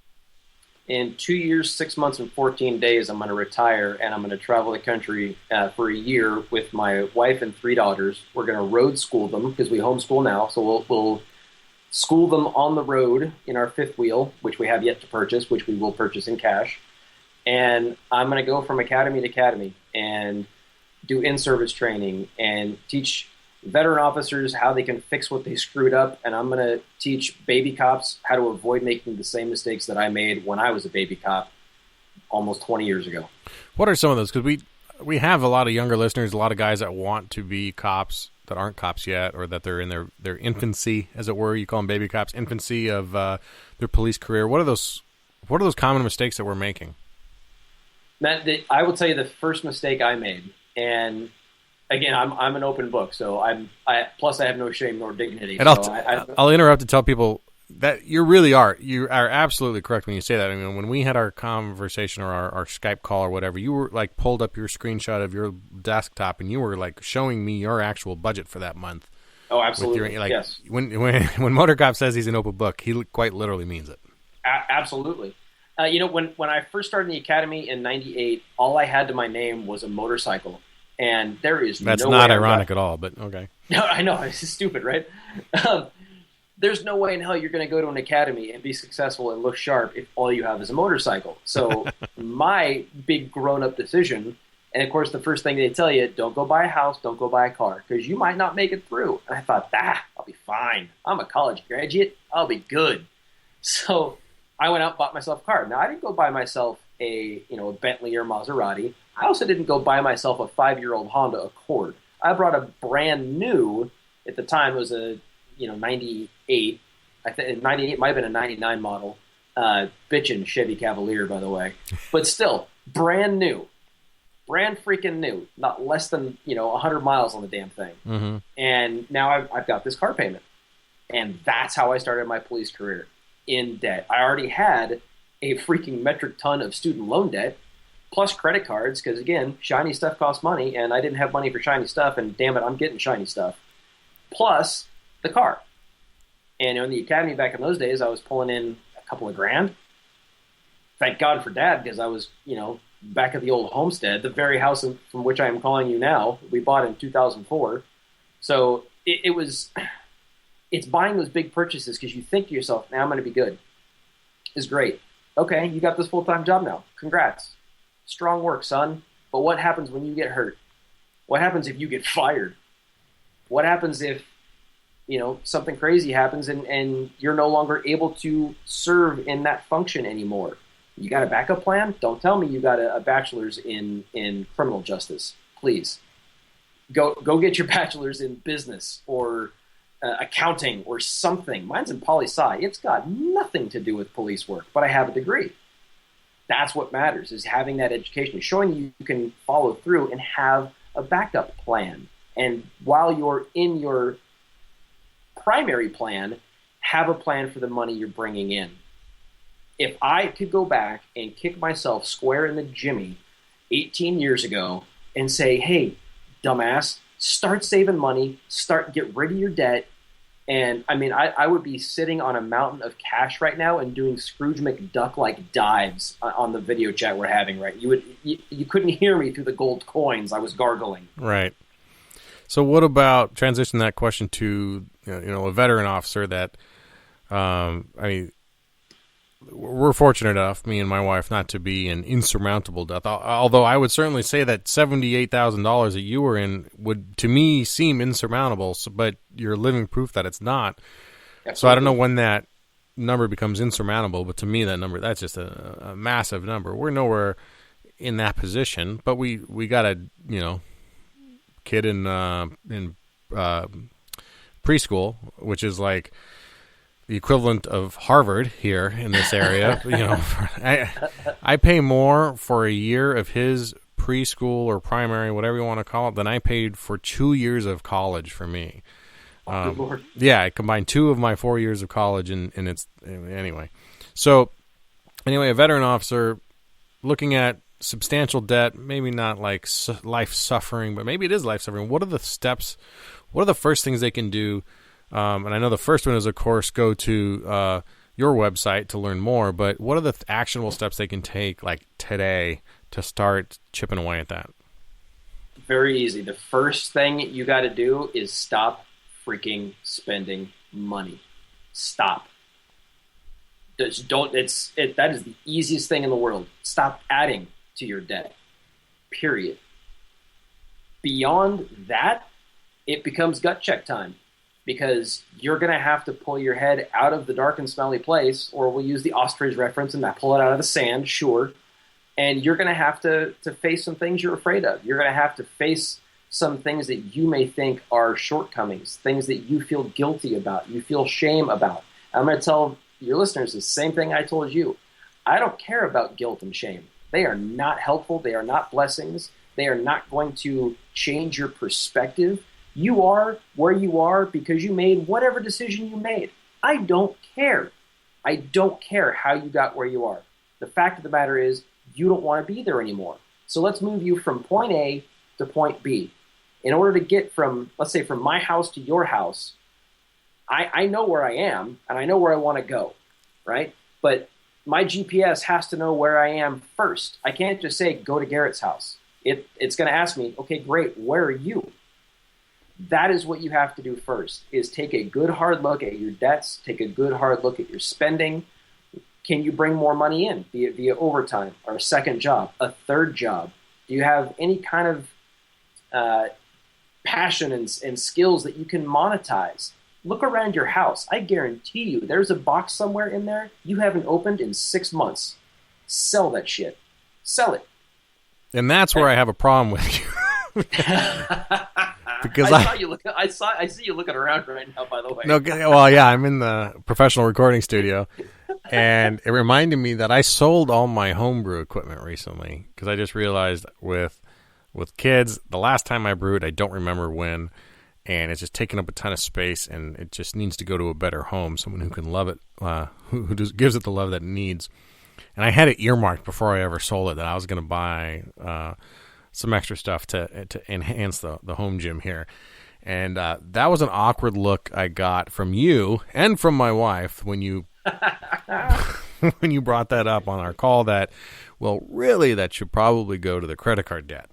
In 2 years, 6 months, and 14 days, I'm going to retire, and I'm going to travel the country for a year with my wife and 3 daughters. We're going to road school them, because we homeschool now. So school them on the road in our fifth wheel, which we have yet to purchase, which we will purchase in cash. And I'm going to go from academy to academy and do in-service training and teach veteran officers how they can fix what they screwed up. And I'm going to teach baby cops how to avoid making the same mistakes that I made when I was a baby cop almost 20 years ago. What are some of those? Because we have a lot of younger listeners, a lot of guys that want to be cops that aren't cops yet, or that they're in their infancy, as it were. You call them baby cops, infancy of their police career. What are those common mistakes that we're making? Matt, I will tell you the first mistake I made, and again, I'm an open book, so I have no shame nor dignity. And I'll interrupt to tell people that you are absolutely correct when you say that. I mean, when we had our conversation or our Skype call or whatever, you were like pulled up your screenshot of your desktop and you were like showing me your actual budget for that month. Oh, absolutely. Yes. When MotorCop says he's an open book, he quite literally means it. Absolutely. When I first started in the academy in '98, all I had to my name was a motorcycle, and that's not ironic at all. But okay. No, I know, it's stupid, right? There's no way in hell you're going to go to an academy and be successful and look sharp if all you have is a motorcycle. So my big grown-up decision, and of course the first thing they tell you, don't go buy a house, don't go buy a car, because you might not make it through. And I thought, I'll be fine. I'm a college graduate. I'll be good. So I went out and bought myself a car. Now, I didn't go buy myself a Bentley or Maserati. I also didn't go buy myself a 5-year-old Honda Accord. I brought a brand new, at the time it was a 98. I think 98 might have been a 99 model. Bitchin' Chevy Cavalier, by the way. But still, brand new. Brand freaking new. Not less than 100 miles on the damn thing. Mm-hmm. And now I've got this car payment. And that's how I started my police career. In debt. I already had a freaking metric ton of student loan debt, plus credit cards, because again, shiny stuff costs money, and I didn't have money for shiny stuff, and damn it, I'm getting shiny stuff. Plus the car. And in the academy back in those days, I was pulling in a couple of grand. Thank God for Dad, because I was, back at the old homestead, the very house from which I am calling you now, we bought in 2004. So it's buying those big purchases because you think to yourself, now I'm going to be good. Is great. Okay, you got this full-time job now. Congrats. Strong work, son. But what happens when you get hurt? What happens if you get fired? What happens if, something crazy happens and you're no longer able to serve in that function anymore? You got a backup plan? Don't tell me you got a bachelor's in criminal justice. Please. Go get your bachelor's in business or accounting or something. Mine's in poli-sci. It's got nothing to do with police work, but I have a degree. That's what matters, is having that education, showing you can follow through and have a backup plan. And while you're in your primary plan, have a plan for the money you're bringing in. If I could go back and kick myself square in the jimmy 18 years ago and say, hey, dumbass, start saving money, get rid of your debt. And I mean, I would be sitting on a mountain of cash right now and doing Scrooge McDuck-like dives on the video chat we're having, right? You couldn't hear me through the gold coins. I was gargling. Right. So what about transition that question to, a veteran officer that, we're fortunate enough, me and my wife, not to be in insurmountable debt. Although I would certainly say that $78,000 that you were in would, to me, seem insurmountable. But you're living proof that it's not. Absolutely. So I don't know when that number becomes insurmountable. But to me, that's just a massive number. We're nowhere in that position. But we got a kid in preschool, which is like the equivalent of Harvard here in this area. I pay more for a year of his preschool or primary, whatever you want to call it, than I paid for 2 years of college for me. Good Lord. Yeah, I combined 2 of my 4 years of college, and it's anyway. So anyway, a veteran officer looking at substantial debt, maybe not like life suffering, but maybe it is life suffering. What are the steps? What are the first things they can do? And I know the first one is, of course, go to your website to learn more. But what are the actionable steps they can take, like today, to start chipping away at that? Very easy. The first thing you got to do is stop freaking spending money. Stop. Just don't. That is the easiest thing in the world. Stop adding to your debt. Period. Beyond that, it becomes gut check time, because you're going to have to pull your head out of the dark and smelly place, or we'll use the ostrich reference and pull it out of the sand, sure. And you're going to have to face some things you're afraid of. You're going to have to face some things that you may think are shortcomings, things that you feel guilty about, you feel shame about. I'm going to tell your listeners the same thing I told you. I don't care about guilt and shame. They are not helpful. They are not blessings. They are not going to change your perspective. You are where you are because you made whatever decision you made. I don't care. I don't care how you got where you are. The fact of the matter is, you don't want to be there anymore. So let's move you from point A to point B. In order to get from, let's say, from my house to your house, I know where I am and I know where I want to go, right? But my GPS has to know where I am first. I can't just say, go to Garrett's house. It's going to ask me, okay, great, where are you? That is what you have to do first, is take a good hard look at your debts, take a good hard look at your spending. Can you bring more money in, be it via overtime or a second job, a third job? Do you have any kind of passion and skills that you can monetize? Look around your house. I guarantee you there's a box somewhere in there you haven't opened in 6 months. Sell that shit. Sell it. And that's where I have a problem with you. Because I see you looking around right now, by the way. No, well, yeah, I'm in the professional recording studio, and it reminded me that I sold all my homebrew equipment recently, because I just realized with kids, the last time I brewed, I don't remember when, and it's just taking up a ton of space, and it just needs to go to a better home, someone who can love it, who just gives it the love that it needs. And I had it earmarked before I ever sold it that I was going to buy some extra stuff to enhance the home gym here. And that was an awkward look I got from you and from my wife when you when you brought that up on our call, that, well, really, that should probably go to the credit card debt.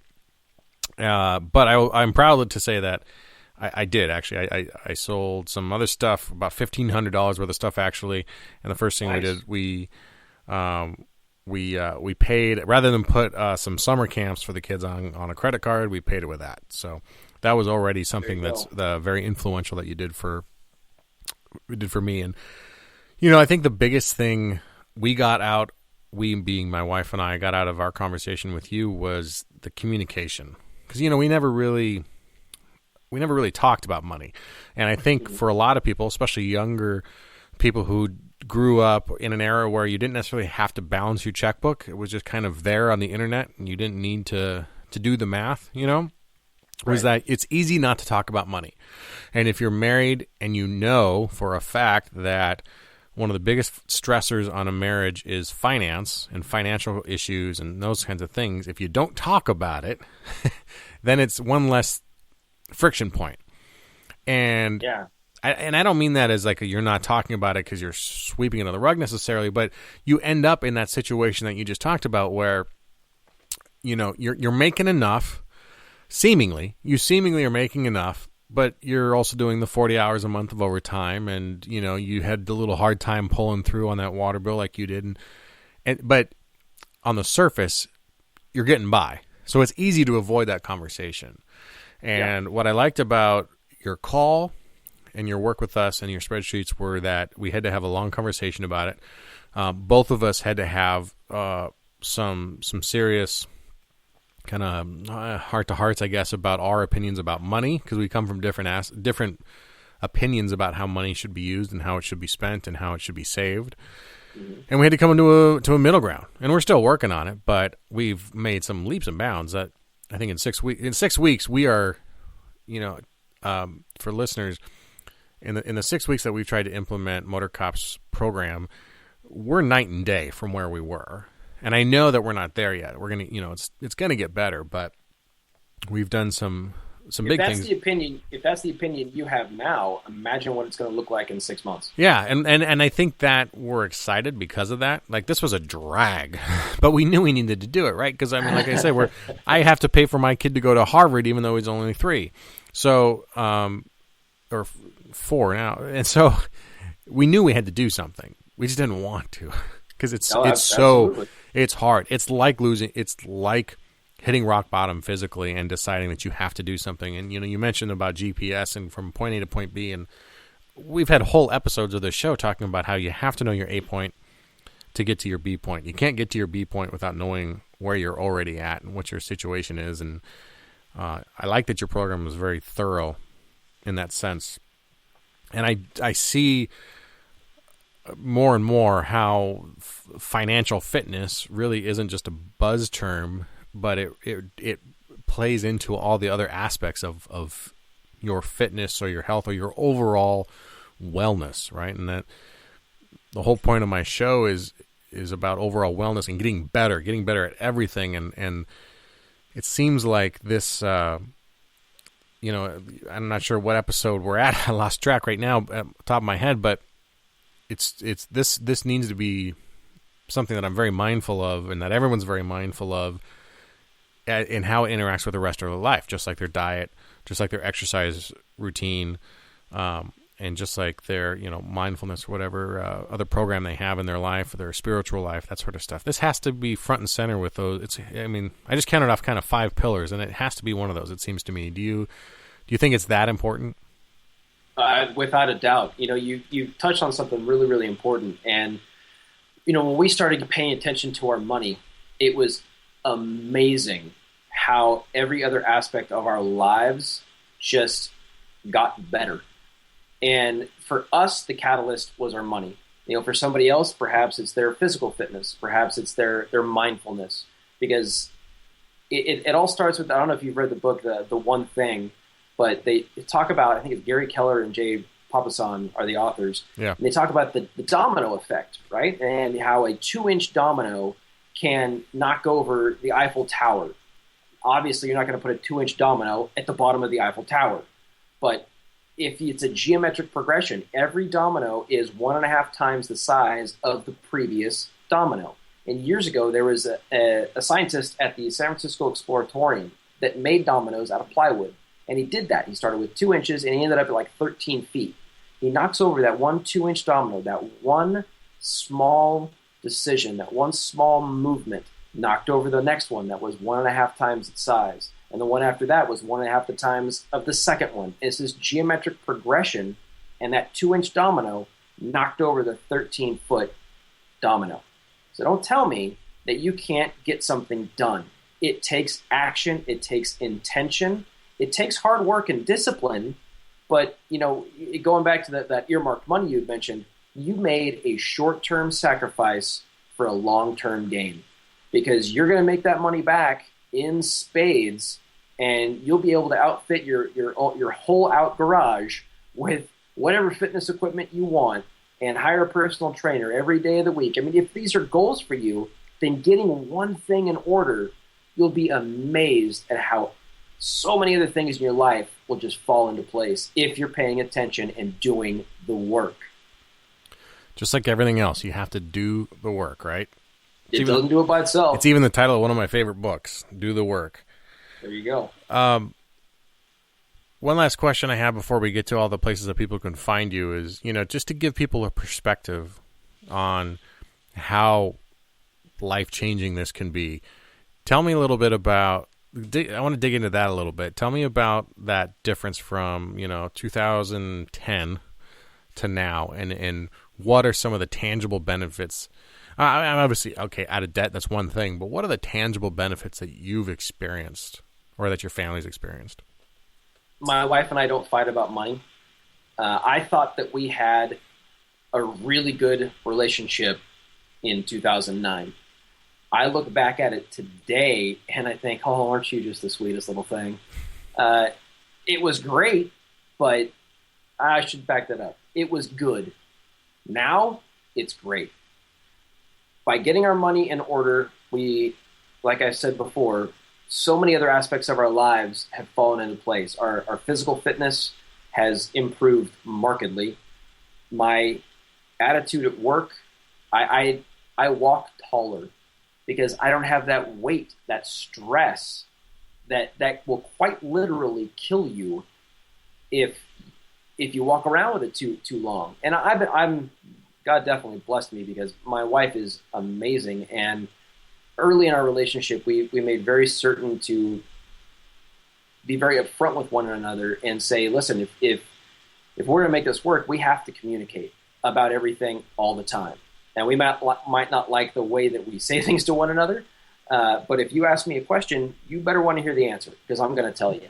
But I'm proud to say that I did, actually. I sold some other stuff, about $1,500 worth of stuff, actually. And the first thing Nice. we did, we paid, rather than put some summer camps for the kids on a credit card, we paid it with that. So that was already something that's very influential that you did for me. And, I think the biggest thing we got out, we being my wife and I, got out of our conversation with you was the communication. Because, we never really talked about money. And I think for a lot of people, especially younger people who grew up in an era where you didn't necessarily have to balance your checkbook, it was just kind of there on the internet and you didn't need to do the math, was that it's easy not to talk about money. And if you're married and you know for a fact that one of the biggest stressors on a marriage is finance and financial issues and those kinds of things, if you don't talk about it, then it's one less friction point. And Yeah. I don't mean that as like you're not talking about it because you're sweeping it under the rug necessarily, but you end up in that situation that you just talked about where, you're making enough, you seemingly are making enough, but you're also doing the 40 hours a month of overtime, and, you had a little hard time pulling through on that water bill like you did. But on the surface, you're getting by. So it's easy to avoid that conversation. And what I liked about your call and your work with us and your spreadsheets were that we had to have a long conversation about it. Both of us had to have some serious kind of heart-to-hearts, I guess, about our opinions about money, because we come from different opinions about how money should be used and how it should be spent and how it should be saved. Mm-hmm. And we had to come to a middle ground, and we're still working on it, but we've made some leaps and bounds that I think in 6 weeks we are, for listeners, in the 6 weeks that we've tried to implement MotorCop's program, we're night and day from where we were. And I know that we're not there yet. We're gonna, it's gonna get better, but we've done some big things. If that's the opinion you have now, imagine what it's going to look like in 6 months. Yeah, and I think that we're excited because of that. Like, this was a drag, but we knew we needed to do it, right? Because like I said, I have to pay for my kid to go to Harvard, even though he's only 3, so or 4 now, and so we knew we had to do something. We just didn't want to because Absolutely. it's hard. It's like hitting rock bottom physically and deciding that you have to do something. And, you mentioned about GPS and from point A to point B, and we've had whole episodes of this show talking about how you have to know your A point to get to your B point. You can't get to your B point without knowing where you're already at and what your situation is. And I like that your program is very thorough in that sense. And I see more and more how financial fitness really isn't just a buzz term, but it plays into all the other aspects of your fitness or your health or your overall wellness, right? And that the whole point of my show is about overall wellness and getting better at everything. And it seems like this, I'm not sure what episode we're at. I lost track right now at the top of my head, but this needs to be something that I'm very mindful of and that everyone's very mindful of in how it interacts with the rest of their life, just like their diet, just like their exercise routine, and just like their, mindfulness or whatever other program they have in their life or their spiritual life, that sort of stuff. This has to be front and center with those. I just counted off kind of 5 pillars, and it has to be one of those, it seems to me. Do you think it's that important? Without a doubt. You touched on something really, really important. And, when we started paying attention to our money, it was amazing how every other aspect of our lives just got better. And for us, the catalyst was our money. For somebody else, perhaps it's their physical fitness. Perhaps it's their mindfulness. Because it all starts with, I don't know if you've read the book, The One Thing, but they talk about, I think it's Gary Keller and Jay Papasan are the authors. Yeah. And they talk about the domino effect, right? And how a 2-inch domino can knock over the Eiffel Tower. Obviously, you're not going to put a 2-inch domino at the bottom of the Eiffel Tower. But if it's a geometric progression, every domino is 1.5 times the size of the previous domino. And years ago, there was a scientist at the San Francisco Exploratorium that made dominoes out of plywood. And he did that. He started with 2 inches, and he ended up at like 13 feet. He knocks over that 2-inch domino, that one small decision, that one small movement, knocked over the next one that was 1.5 times its size. And the one after that was 1.5 the times of the second one. It's this geometric progression, and that 2-inch domino knocked over the 13-foot domino. So don't tell me that you can't get something done. It takes action. It takes intention. It takes hard work and discipline. But, going back to that earmarked money you mentioned, you made a short-term sacrifice for a long-term gain. Because you're going to make that money back in spades, and you'll be able to outfit your whole out garage with whatever fitness equipment you want and hire a personal trainer every day of the week. If these are goals for you, then getting one thing in order, you'll be amazed at how so many other things in your life will just fall into place if you're paying attention and doing the work. Just like everything else, you have to do the work, right? It doesn't do it by itself. It's even the title of one of my favorite books, Do the Work. There you go. One last question I have before we get to all the places that people can find you is, just to give people a perspective on how life-changing this can be. Tell me a little bit about, I want to dig into that a little bit. Tell me about that difference from, 2010 to now, and what are some of the tangible benefits? I'm obviously, okay, out of debt, that's one thing, but what are the tangible benefits that you've experienced or that your family's experienced? My wife and I don't fight about money. I thought that we had a really good relationship in 2009. I look back at it today and I think, oh, aren't you just the sweetest little thing? It was great, but I should back that up. It was good. Now it's great. By getting our money in order, we, like I said before, so many other aspects of our lives have fallen into place. Our physical fitness has improved markedly. My attitude at work, I walk taller because I don't have that weight, that stress that will quite literally kill you if if you walk around with it too long. And I'm God definitely blessed me because my wife is amazing. And early in our relationship, we made very certain to be very upfront with one another and say, listen, if we're going to make this work, we have to communicate about everything all the time. And we might not like the way that we say things to one another, but if you ask me a question, you better want to hear the answer because I'm going to tell you.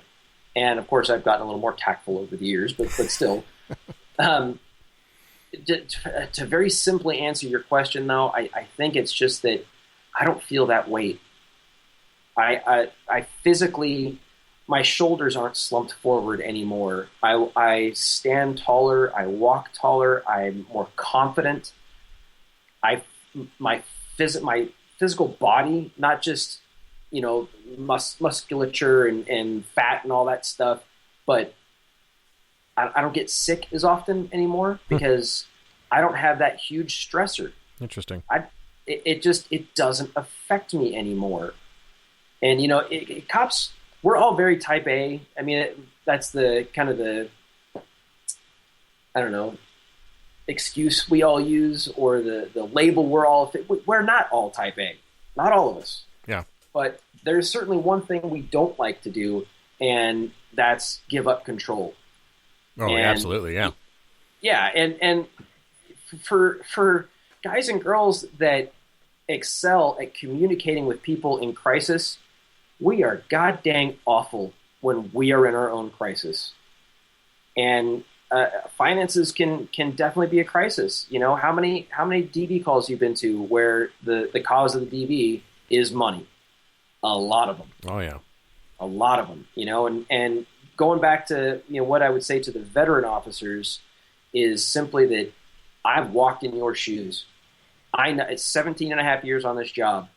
And of course, I've gotten a little more tactful over the years, but still. To very simply answer your question, though, I think it's just that I don't feel that weight. I physically, my shoulders aren't slumped forward anymore. I stand taller. I walk taller. I'm more confident. My physical body, not just musculature and fat and all that stuff, but I don't get sick as often anymore because I don't have that huge stressor. Interesting. It doesn't affect me anymore. And cops, we're all very type A. I mean, that's the kind of the, I don't know, excuse we all use, or the label we're not all type A. Not all of us. Yeah. But there's certainly one thing we don't like to do, and that's give up control. Oh, absolutely, yeah. Yeah, and for guys and girls that excel at communicating with people in crisis, we are god dang awful when we are in our own crisis. And finances can definitely be a crisis. How many DB calls you've been to where the cause of the DB is money? A lot of them. Oh yeah, a lot of them. And going back to what I would say to the veteran officers is simply that I've walked in your shoes. I know it's 17 and a half years on this job.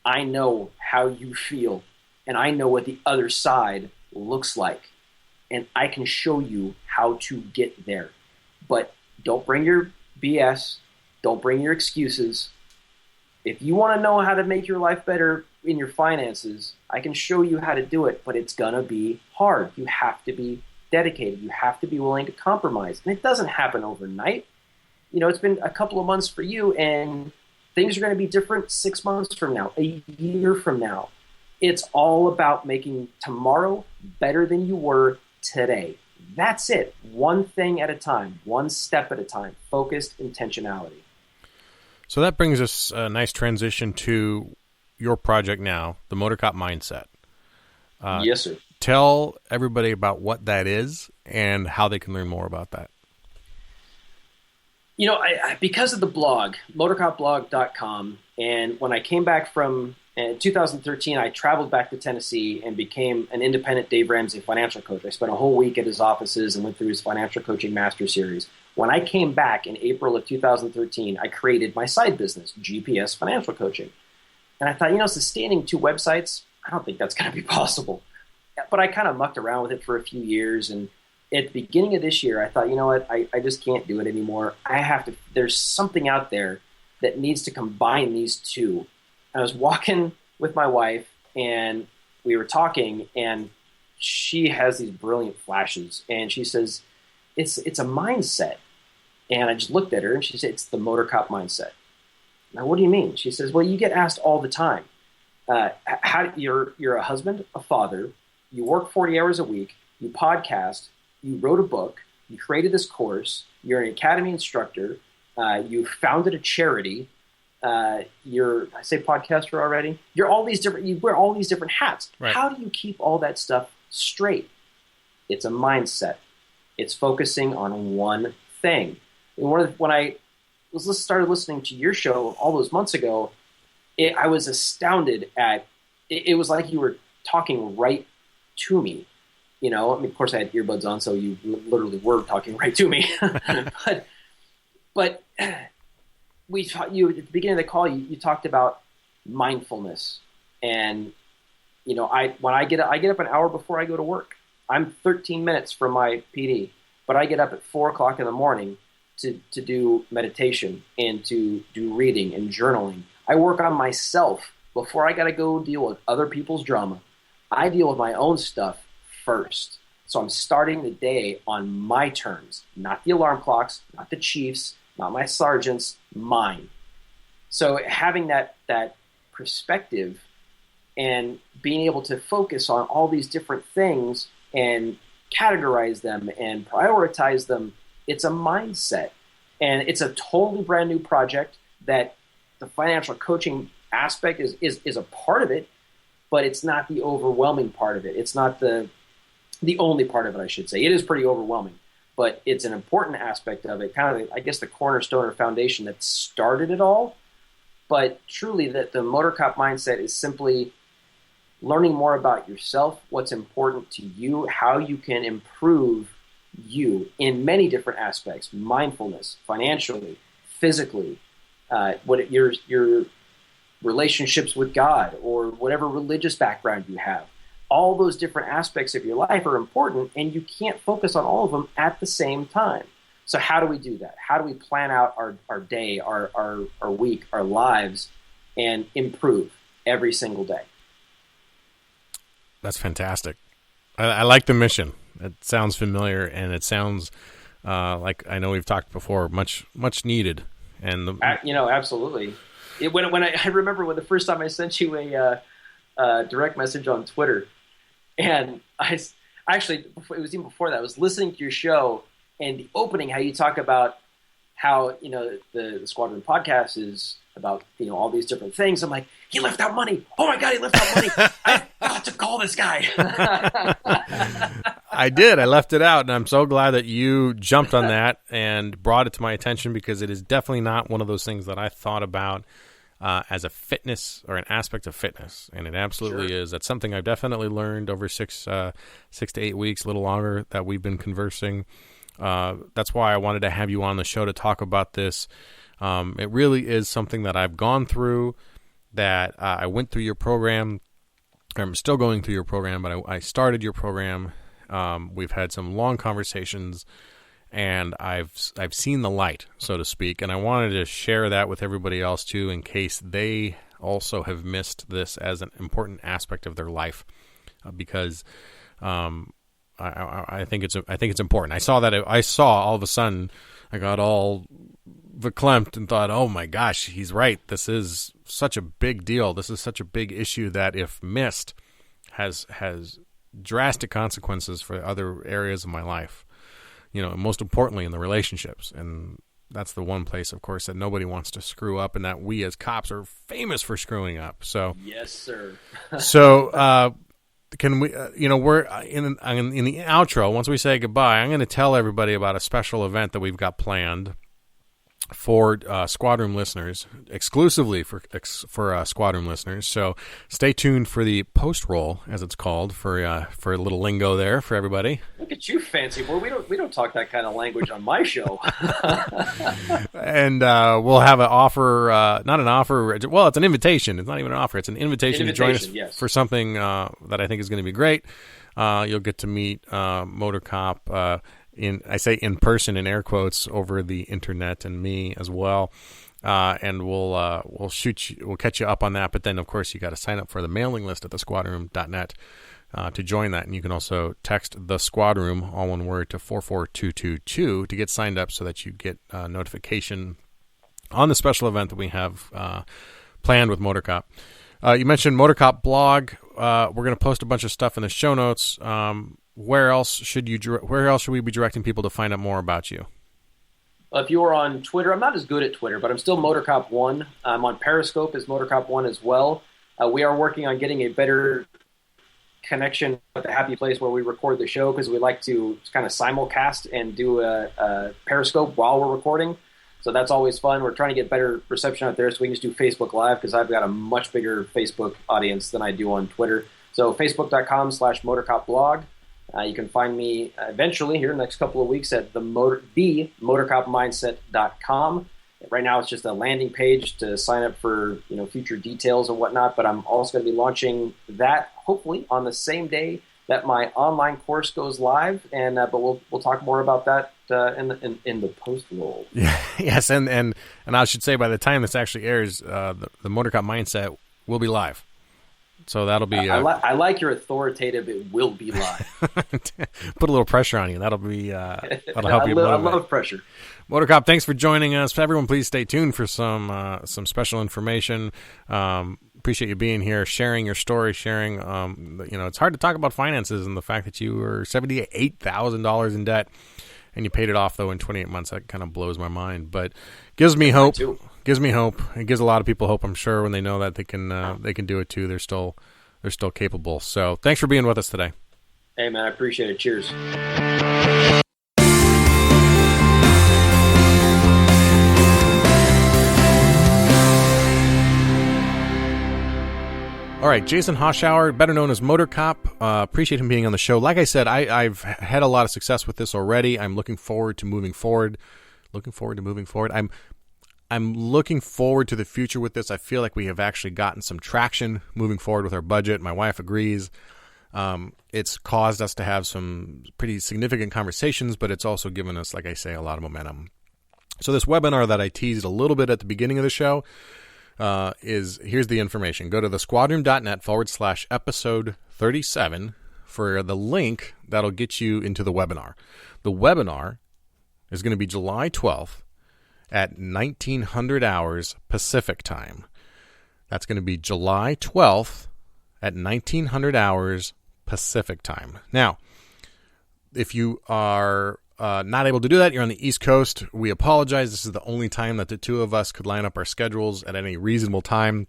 I know how you feel, and I know what the other side looks like, and I can show you how to get there. But don't bring your BS. Don't bring your excuses. If you want to know how to make your life better in your finances, I can show you how to do it, but it's going to be hard. You have to be dedicated. You have to be willing to compromise. And it doesn't happen overnight. It's been a couple of months for you, and things are going to be different 6 months from now, a year from now. It's all about making tomorrow better than you were today. That's it. One thing at a time, one step at a time, focused intentionality. So that brings us a nice transition to your project now, the MotorCop Mindset. Yes, sir. Tell everybody about what that is and how they can learn more about that. Because of the blog, motorcopblog.com, and when I came back from 2013, I traveled back to Tennessee and became an independent Dave Ramsey financial coach. I spent a whole week at his offices and went through his financial coaching master series. When I came back in April of 2013, I created my side business, GPS Financial Coaching. And I thought, sustaining 2 websites, I don't think that's going to be possible. But I kind of mucked around with it for a few years, and at the beginning of this year, I thought, I just can't do it anymore. There's something out there that needs to combine these two. I was walking with my wife, and we were talking, and she has these brilliant flashes, and she says, it's a mindset. And I just looked at her, and she said, it's the MotorCop mindset. Now, what do you mean? She says, well, you get asked all the time, you're a husband, a father, you work 40 hours a week, you podcast, you wrote a book, you created this course, you're an academy instructor, you founded a charity, I say podcaster already? You wear all these different hats. Right. How do you keep all that stuff straight? It's a mindset. It's focusing on one thing. When I started listening to your show all those months ago, I was astounded at it was like you were talking right to me. Of course I had earbuds on, so you literally were talking right to me. but we taught you at the beginning of the call. You talked about mindfulness, and when I get up an hour before I go to work. I'm 13 minutes from my PD, but I get up at 4:00 in the morning to do meditation and to do reading and journaling. I work on myself before I got to go deal with other people's drama. I deal with my own stuff first. So I'm starting the day on my terms, not the alarm clocks, not the chief's, not my sergeant's, mine. So having that perspective and being able to focus on all these different things and categorize them and prioritize them, it's a mindset. And it's a totally brand new project that the financial coaching aspect is a part of it, but it's not the overwhelming part of it. It's not the only part of it, I should say. It is pretty overwhelming, but it's an important aspect of it, kind of, I guess, the cornerstone or foundation that started it all. But truly, that the MotorCop mindset is simply learning more about yourself, what's important to you, how you can improve you in many different aspects: mindfulness, financially, physically, what your relationships with God, or whatever religious background you have. All those different aspects of your life are important, and you can't focus on all of them at the same time. So how do we do that? How do we plan out our day, our week, our lives, and improve every single day? That's fantastic. I like the mission. It sounds familiar, and it sounds like, I know we've talked before, much needed. And absolutely. When I remember when the first time I sent you a direct message on Twitter, and I actually, it was even before that, I was listening to your show, and the opening, how you talk about how, the Squadron podcast is about, all these different things. I'm like, he left out money. Oh my God, he left out money. I've got to call this guy. I did. I left it out, and I'm so glad that you jumped on that and brought it to my attention, because it is definitely not one of those things that I thought about as a fitness or an aspect of fitness, and it absolutely is. That's something I've definitely learned over 6 to 8 weeks, a little longer, that we've been conversing. That's why I wanted to have you on the show to talk about this. It really is something that I've gone through, that I went through your program. I'm still going through your program, but I started your program. We've had some long conversations, and I've seen the light, so to speak, and I wanted to share that with everybody else too, in case they also have missed this as an important aspect of their life, because I think it's important. I saw all of a sudden, I got all verklempt and thought, oh my gosh, he's right. This is such a big deal. This is such a big issue that, if missed, has drastic consequences for other areas of my life. Most importantly in the relationships. And that's the one place, of course, that nobody wants to screw up, and that we as cops are famous for screwing up. So yes, sir. So can we? We're in the outro. Once we say goodbye, I'm going to tell everybody about a special event that we've got planned for Squad Room listeners, exclusively for Squad Room listeners. So stay tuned for the post roll, as it's called, for a little lingo there for everybody. Look at you, fancy boy. We don't talk that kind of language on my show. And we'll have an offer, not an offer. Well, it's an invitation. It's not even an offer. It's an invitation to join us for something that I think is going to be great. You'll get to meet MotorCop. I say in person in air quotes, over the internet, and me as well, and we'll catch you up on that. But then, of course, you got to sign up for the mailing list at thesquadroom.net to join that, and you can also text the Squad Room, all one word, to 44222 to get signed up, so that you get notification on the special event that we have planned with MotorCop. You mentioned MotorCop blog. We're going to post a bunch of stuff in the show notes. Where else should we be directing people to find out more about you? If you are on Twitter, I'm not as good at Twitter, but I'm still MotorCop1. I'm on Periscope as MotorCop1 as well. We are working on getting a better connection at the happy place where we record the show, because we like to kind of simulcast and do a Periscope while we're recording. So that's always fun. We're trying to get better reception out there, so we can just do Facebook Live, because I've got a much bigger Facebook audience than I do on Twitter. So facebook.com/MotorCopblog. You can find me eventually here in the next couple of weeks at the motorcopmindset.com. Right now it's just a landing page to sign up for future details and whatnot, but I'm also going to be launching that hopefully on the same day that my online course goes live, and but we'll talk more about that in the post roll. Yeah, yes, and I should say, by the time this actually airs, the MotorCop Mindset will be live. So that'll be. I like your authoritative. It will be live. Put a little pressure on you. That'll be. That'll help you. I love pressure. MotorCop, thanks for joining us. Everyone, please stay tuned for some special information. Appreciate you being here, sharing your story, sharing. It's hard to talk about finances and the fact that you were $78,000 in debt, and you paid it off though in 28 months. That kind of blows my mind, but gives me hope. Gives me hope. It gives a lot of people hope, I'm sure, when they know that they can do it too. They're still capable. So thanks for being with us today. Hey man, I appreciate it. Cheers. All right, Jason Hoschauer, better known as MotorCop. Appreciate him being on the show. Like I said, I've had a lot of success with this already. I'm looking forward to moving forward. I'm looking forward to the future with this. I feel like we have actually gotten some traction moving forward with our budget. My wife agrees. It's caused us to have some pretty significant conversations, but it's also given us, like I say, a lot of momentum. So this webinar that I teased a little bit at the beginning of the show, here's the information. Go to thesquadroom.net/episode 37 for the link that'll get you into the webinar. The webinar is going to be July 12th at 1900 hours Pacific time. That's going to be July 12th at 1900 hours Pacific time. Now, if you are not able to do that, you're on the East Coast, we apologize. This is the only time that the two of us could line up our schedules at any reasonable time.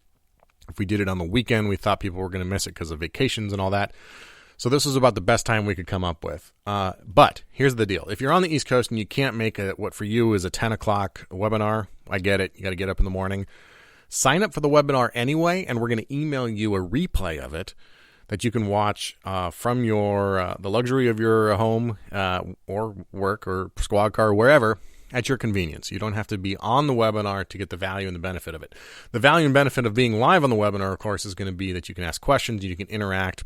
If we did it on the weekend, we thought people were going to miss it because of vacations and all that. So this was about the best time we could come up with. But here's the deal. If you're on the East Coast and you can't make what for you is a 10 o'clock webinar, I get it. You got to get up in the morning. Sign up for the webinar anyway, and we're going to email you a replay of it that you can watch from your the luxury of your home or work or squad car, wherever, at your convenience. You don't have to be on the webinar to get the value and the benefit of it. The value and benefit of being live on the webinar, of course, is going to be that you can ask questions, you can interact,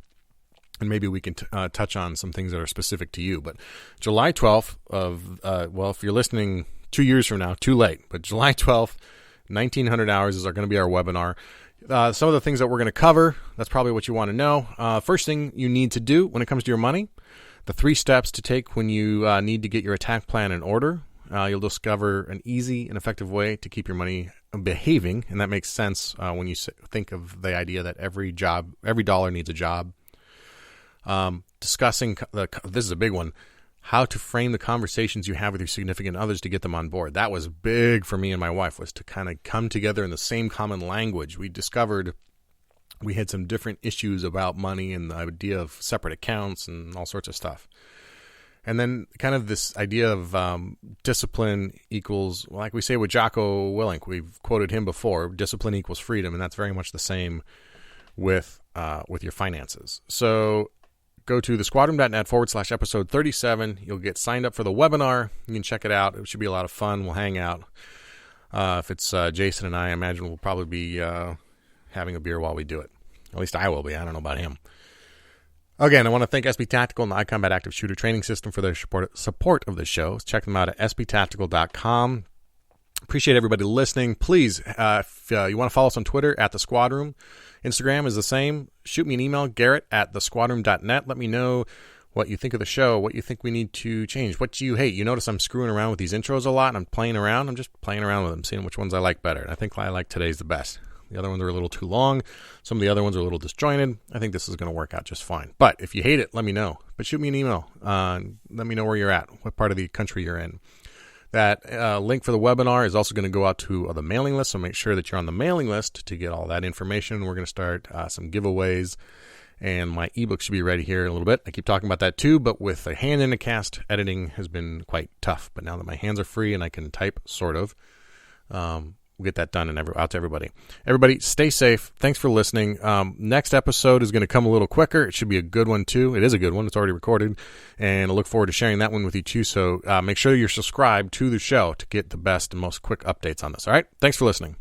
and maybe we can touch on some things that are specific to you. But July 12th if you're listening 2 years from now, too late. But July 12th, 1900 hours going to be our webinar. Some of the things that we're going to cover, that's probably what you want to know. First thing you need to do when it comes to your money, the 3 steps to take when you need to get your attack plan in order. You'll discover an easy and effective way to keep your money behaving, and that makes sense when you think of the idea that every dollar needs a job. Discussing, this is a big one, how to frame the conversations you have with your significant others to get them on board. That was big for me and my wife, was to kind of come together in the same common language. We discovered we had some different issues about money and the idea of separate accounts and all sorts of stuff. And then kind of this idea of discipline equals, like we say with Jocko Willink, we've quoted him before, discipline equals freedom, and that's very much the same with your finances. So go to thesquadroom.net/episode 37. You'll get signed up for the webinar. You can check it out. It should be a lot of fun. We'll hang out. If it's Jason and I imagine we'll probably be having a beer while we do it. At least I will be. I don't know about him. Again, I want to thank SB Tactical and the iCombat Active Shooter Training System for their support of the show. Check them out at sbtactical.com. Appreciate everybody listening. Please, if you want to follow us on Twitter, at The Squad Room. Instagram is the same. Shoot me an email, garrett@thesquadroom.net. Let me know what you think of the show, what you think we need to change, what you hate. You notice I'm screwing around with these intros a lot, and I'm playing around. I'm just playing around with them, seeing which ones I like better. And I think I like today's the best. The other ones are a little too long. Some of the other ones are a little disjointed. I think this is going to work out just fine. But if you hate it, let me know. But shoot me an email. Let me know where you're at, what part of the country you're in. That link for the webinar is also going to go out to the mailing list, so make sure that you're on the mailing list to get all that information. We're going to start some giveaways, and my ebook should be ready here in a little bit. I keep talking about that too, but with a hand in the cast, editing has been quite tough. But now that my hands are free and I can type, sort of, we'll get that done and out to everybody. Everybody, stay safe. Thanks for listening. Next episode is going to come a little quicker. It should be a good one too. It is a good one. It's already recorded, and I look forward to sharing that one with you too. So make sure you're subscribed to the show to get the best and most quick updates on this. All right? Thanks for listening.